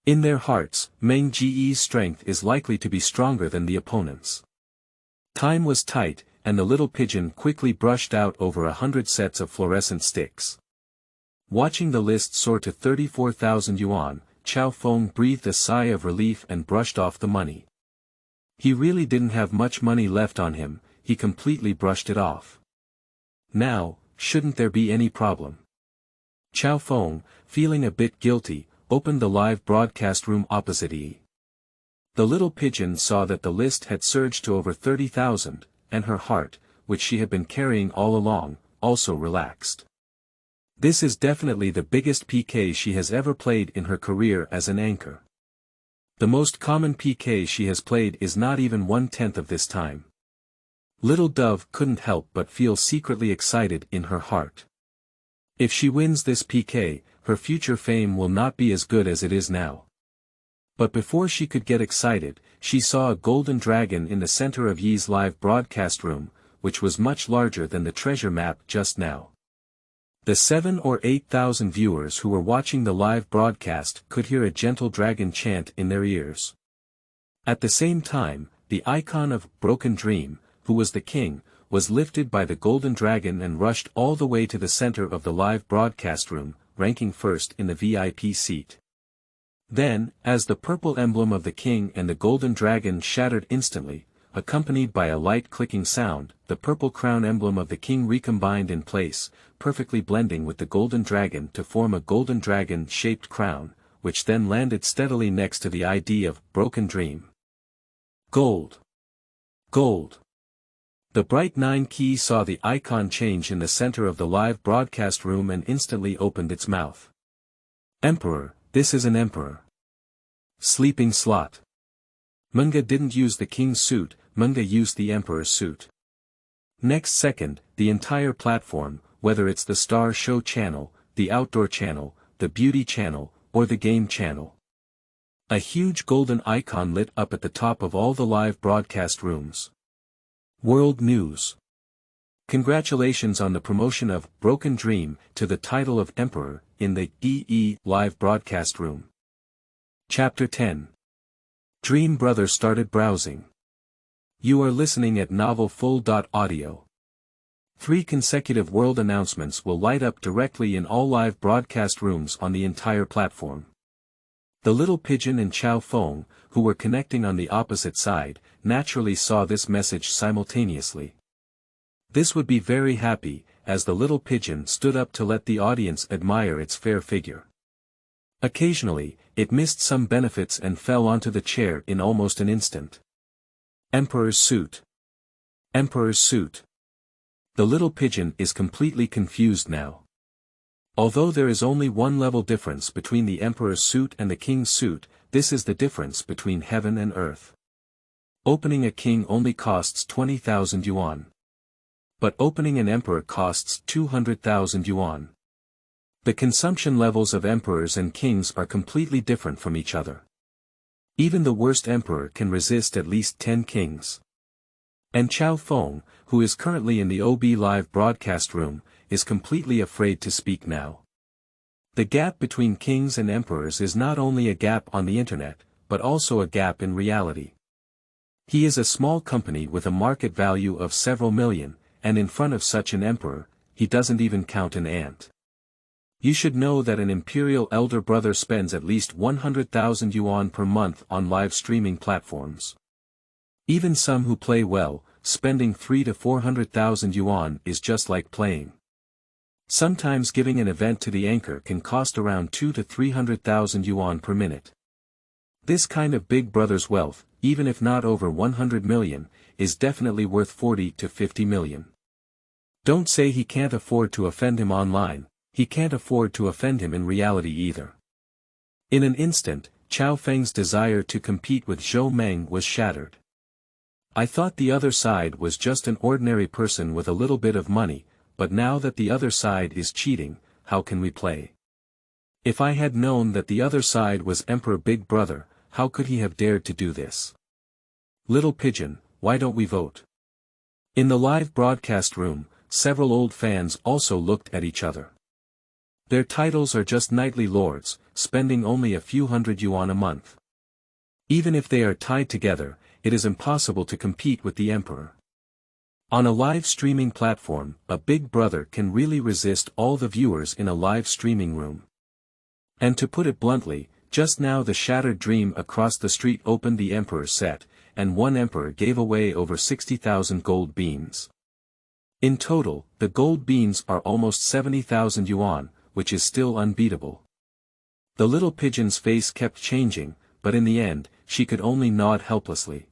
Speaker 1: In their hearts, Meng Ge's strength is likely to be stronger than the opponent's. Time was tight, and the little pigeon quickly brushed out over 100 sets of fluorescent sticks. Watching the list soar to 34,000 yuan, Chao Feng breathed a sigh of relief and brushed off the money. He really didn't have much money left on him, he completely brushed it off. Now, shouldn't there be any problem? Chao Feng, feeling a bit guilty, opened the live broadcast room opposite E. The little pigeon saw that the list had surged to over 30,000, and her heart, which she had been carrying all along, also relaxed. This is definitely the biggest PK she has ever played in her career as an anchor. The most common PK she has played is not even 1/10 of this time. Little Dove couldn't help but feel secretly excited in her heart. If she wins this PK, her future fame will not be as good as it is now. But before she could get excited, she saw a golden dragon in the center of Yi's live broadcast room, which was much larger than the treasure map just now. The 7,000 or 8,000 viewers who were watching the live broadcast could hear a gentle dragon chant in their ears. At the same time, the icon of Broken Dream, who was the king, was lifted by the golden dragon and rushed all the way to the center of the live broadcast room, ranking first in the VIP seat. Then, as the purple emblem of the king and the golden dragon shattered instantly, accompanied by a light clicking sound, the purple crown emblem of the king recombined in place, perfectly blending with the golden dragon to form a golden dragon-shaped crown, which then landed steadily next to the ID of Broken Dream. Gold. Gold. The bright 9 key saw the icon change in the center of the live broadcast room and instantly opened its mouth. Emperor, this is an emperor. Sleeping slot. Menga didn't use the king's suit, Menga used the emperor's suit. Next second, the entire platform, whether it's the Star Show channel, the Outdoor channel, the Beauty channel, or the Game channel. A huge golden icon lit up at the top of all the live broadcast rooms. World News. Congratulations on the promotion of Broken Dream to the title of Emperor in the EE live broadcast room. Chapter 10. Dream Brother started browsing. You are listening at novelfull.audio. 3 consecutive world announcements will light up directly in all live broadcast rooms on the entire platform. The little pigeon and Chao Feng, who were connecting on the opposite side, naturally saw this message simultaneously. This would be very happy, as the little pigeon stood up to let the audience admire its fair figure. Occasionally, it missed some benefits and fell onto the chair in almost an instant. Emperor's suit. Emperor's suit. The little pigeon is completely confused now. Although there is only one level difference between the emperor's suit and the king's suit, this is the difference between heaven and earth. Opening a king only costs 20,000 yuan. But opening an emperor costs 200,000 yuan. The consumption levels of emperors and kings are completely different from each other. Even the worst emperor can resist at least 10 kings. And Chao Feng, who is currently in the OB live broadcast room, is completely afraid to speak now. The gap between kings and emperors is not only a gap on the internet, but also a gap in reality. He is a small company with a market value of several million, and in front of such an emperor, he doesn't even count an ant. You should know that an imperial elder brother spends at least 100,000 yuan per month on live streaming platforms. Even some who play well, spending 300,000 to 400,000 yuan is just like playing. Sometimes giving an event to the anchor can cost around 200,000 to 300,000 yuan per minute. This kind of big brother's wealth, even if not over 100 million, is definitely worth 40 to 50 million. Don't say he can't afford to offend him online, he can't afford to offend him in reality either. In an instant, Chao Feng's desire to compete with Zhou Meng was shattered. I thought the other side was just an ordinary person with a little bit of money, but now that the other side is cheating, how can we play? If I had known that the other side was Emperor Big Brother, how could he have dared to do this? Little pigeon, why don't we vote? In the live broadcast room, several old fans also looked at each other. Their titles are just knightly lords, spending only a few hundred yuan a month. Even if they are tied together, it is impossible to compete with the emperor. On a live streaming platform, a big brother can really resist all the viewers in a live streaming room. And to put it bluntly, just now the shattered dream across the street opened the emperor's set, and one emperor gave away over 60,000 gold beans. In total, the gold beans are almost 70,000 yuan, which is still unbeatable. The little pigeon's face kept changing, but in the end, she could only nod helplessly.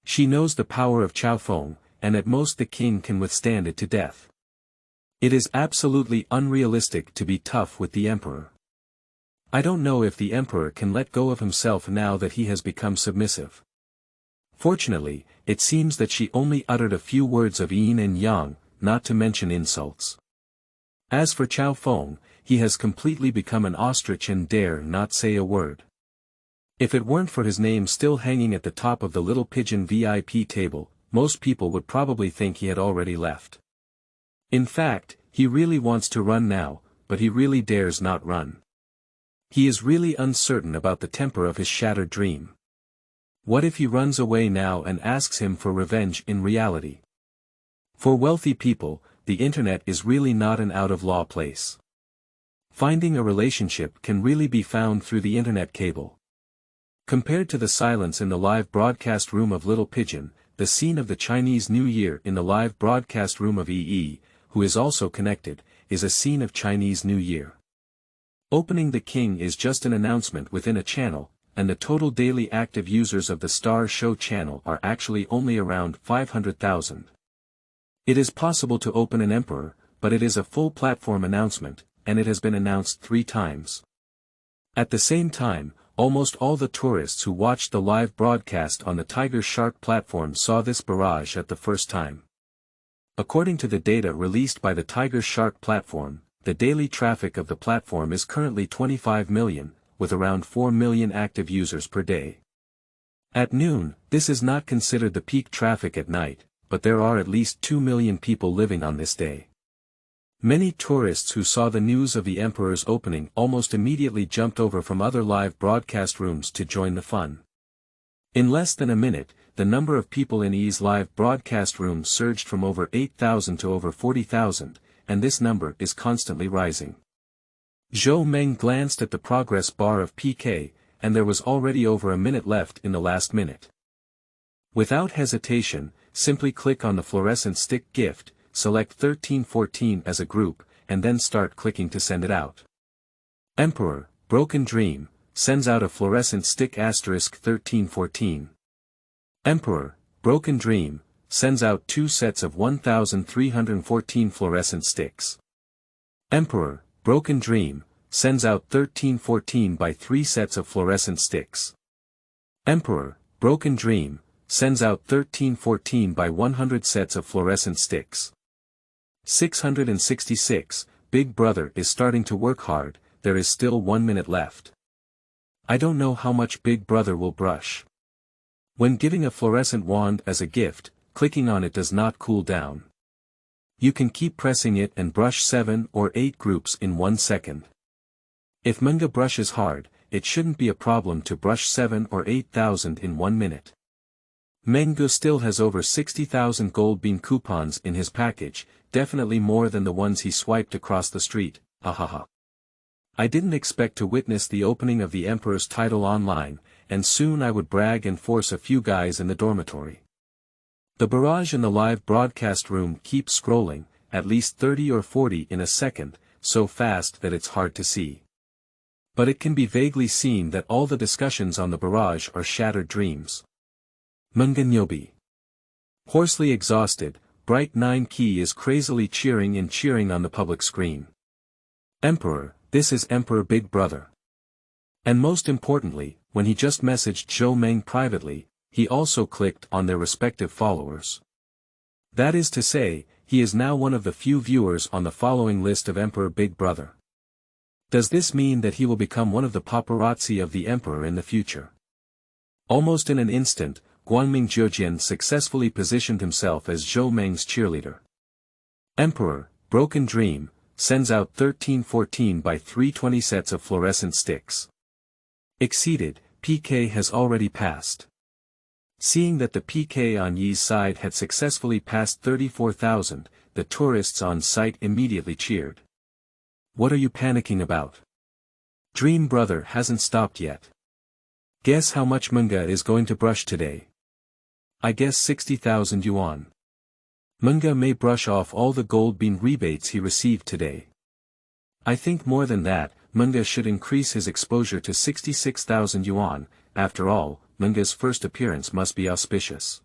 Speaker 1: She knows the power of Chao Feng, and at most the king can withstand it to death. It is absolutely unrealistic to be tough with the emperor. I don't know if the emperor can let go of himself now that he has become submissive. Fortunately, it seems that she only uttered a few words of yin and yang, not to mention insults. As for Chao Feng, he has completely become an ostrich and dare not say a word. If it weren't for his name still hanging at the top of the little pigeon VIP table, most people would probably think he had already left. In fact, he really wants to run now, but he really dares not run. He is really uncertain about the temper of his shattered dream. What if he runs away now and asks him for revenge in reality? For wealthy people, the internet is really not an out-of-law place. Finding a relationship can really be found through the internet cable. Compared to the silence in the live broadcast room of Little Pigeon, the scene of the Chinese New Year in the live broadcast room of EE, who is also connected, is a scene of Chinese New Year. Opening the King is just an announcement within a channel, and the total daily active users of the Star Show channel are actually only around 500,000. It is possible to open an emperor, but it is a full platform announcement, and it has been announced 3 times. At the same time, almost all the tourists who watched the live broadcast on the Tiger Shark platform saw this barrage at the first time. According to the data released by the Tiger Shark platform, the daily traffic of the platform is currently 25 million, with around 4 million active users per day. At noon, this is not considered the peak traffic at night, but there are at least 2 million people living on this day. Many tourists who saw the news of the emperor's opening almost immediately jumped over from other live broadcast rooms to join the fun. In less than a minute, the number of people in EE's live broadcast room surged from over 8,000 to over 40,000, and this number is constantly rising. Zhou Meng glanced at the progress bar of PK, and there was already over a minute left in the last minute. Without hesitation, simply click on the fluorescent stick gift, select 1314 as a group, and then start clicking to send it out. Emperor, Broken Dream, sends out a fluorescent stick asterisk 1314. Emperor, Broken Dream, sends out 2 sets of 1314 fluorescent sticks. Emperor, Broken Dream, sends out 1314 by 3 sets of fluorescent sticks. Emperor, Broken Dream, sends out 1314 by 100 sets of fluorescent sticks. 666, Big Brother is starting to work hard, there is still 1 minute left. I don't know how much Big Brother will brush. When giving a fluorescent wand as a gift, clicking on it does not cool down. You can keep pressing it and brush 7 or 8 groups in 1 second. If Manga brushes hard, it shouldn't be a problem to brush 7 or 8,000 in 1 minute. Menggu still has over 60,000 gold bean coupons in his package, definitely more than the ones he swiped across the street, ahaha. I didn't expect to witness the opening of the Emperor's title online, and soon I would brag and force a few guys in the dormitory. The barrage in the live broadcast room keeps scrolling, at least 30 or 40 in a second, so fast that it's hard to see. But it can be vaguely seen that all the discussions on the barrage are shattered dreams. Manga Nyobi. Hoarsely exhausted, Bright 9 Key is crazily cheering and cheering on the public screen. Emperor, this is Emperor Big Brother. And most importantly, when he just messaged Zhou Meng privately, he also clicked on their respective followers. That is to say, he is now one of the few viewers on the following list of Emperor Big Brother. Does this mean that he will become one of the paparazzi of the Emperor in the future? Almost in an instant, Guangming Zhejian successfully positioned himself as Zhou Meng's cheerleader. Emperor, Broken Dream, sends out 1314 by 320 sets of fluorescent sticks. Exceeded, PK has already passed. Seeing that the PK on Yi's side had successfully passed 34,000, the tourists on site immediately cheered. What are you panicking about? Dream Brother hasn't stopped yet. Guess how much Munga is going to brush today? I guess 60,000 yuan. Munga may brush off all the gold bean rebates he received today. I think more than that, Munga should increase his exposure to 66,000 yuan, after all, Munga's first appearance must be auspicious.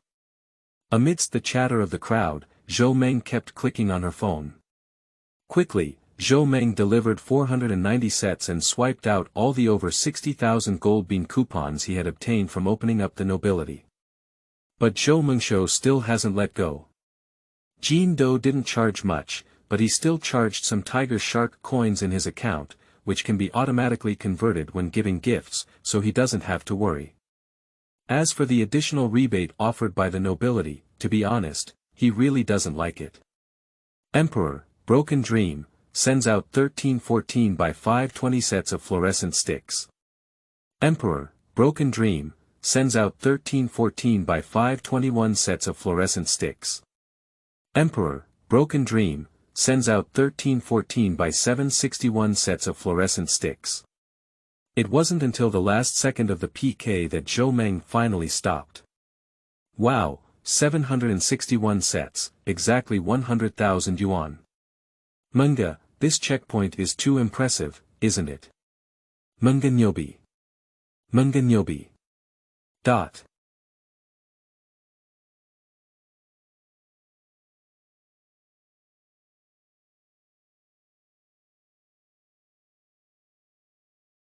Speaker 1: Amidst the chatter of the crowd, Zhou Meng kept clicking on her phone. Quickly, Zhou Meng delivered 490 sets and swiped out all the over 60,000 gold bean coupons he had obtained from opening up the nobility. But Zhou Mengshou still hasn't let go. Jin Do didn't charge much, but he still charged some tiger shark coins in his account, which can be automatically converted when giving gifts, so he doesn't have to worry. As for the additional rebate offered by the nobility, to be honest, he really doesn't like it. Emperor, Broken Dream, sends out 1314 by 520 sets of fluorescent sticks. Emperor, Broken Dream, sends out 1314 by 521 sets of fluorescent sticks. Emperor, Broken Dream, sends out 1314 by 761 sets of fluorescent sticks. It wasn't until the last second of the PK that Zhou Meng finally stopped. Wow, 761 sets, exactly 100,000 yuan. Munga, this checkpoint is too impressive, isn't it? Munga Nyobi. Munga Nyobi. Dot.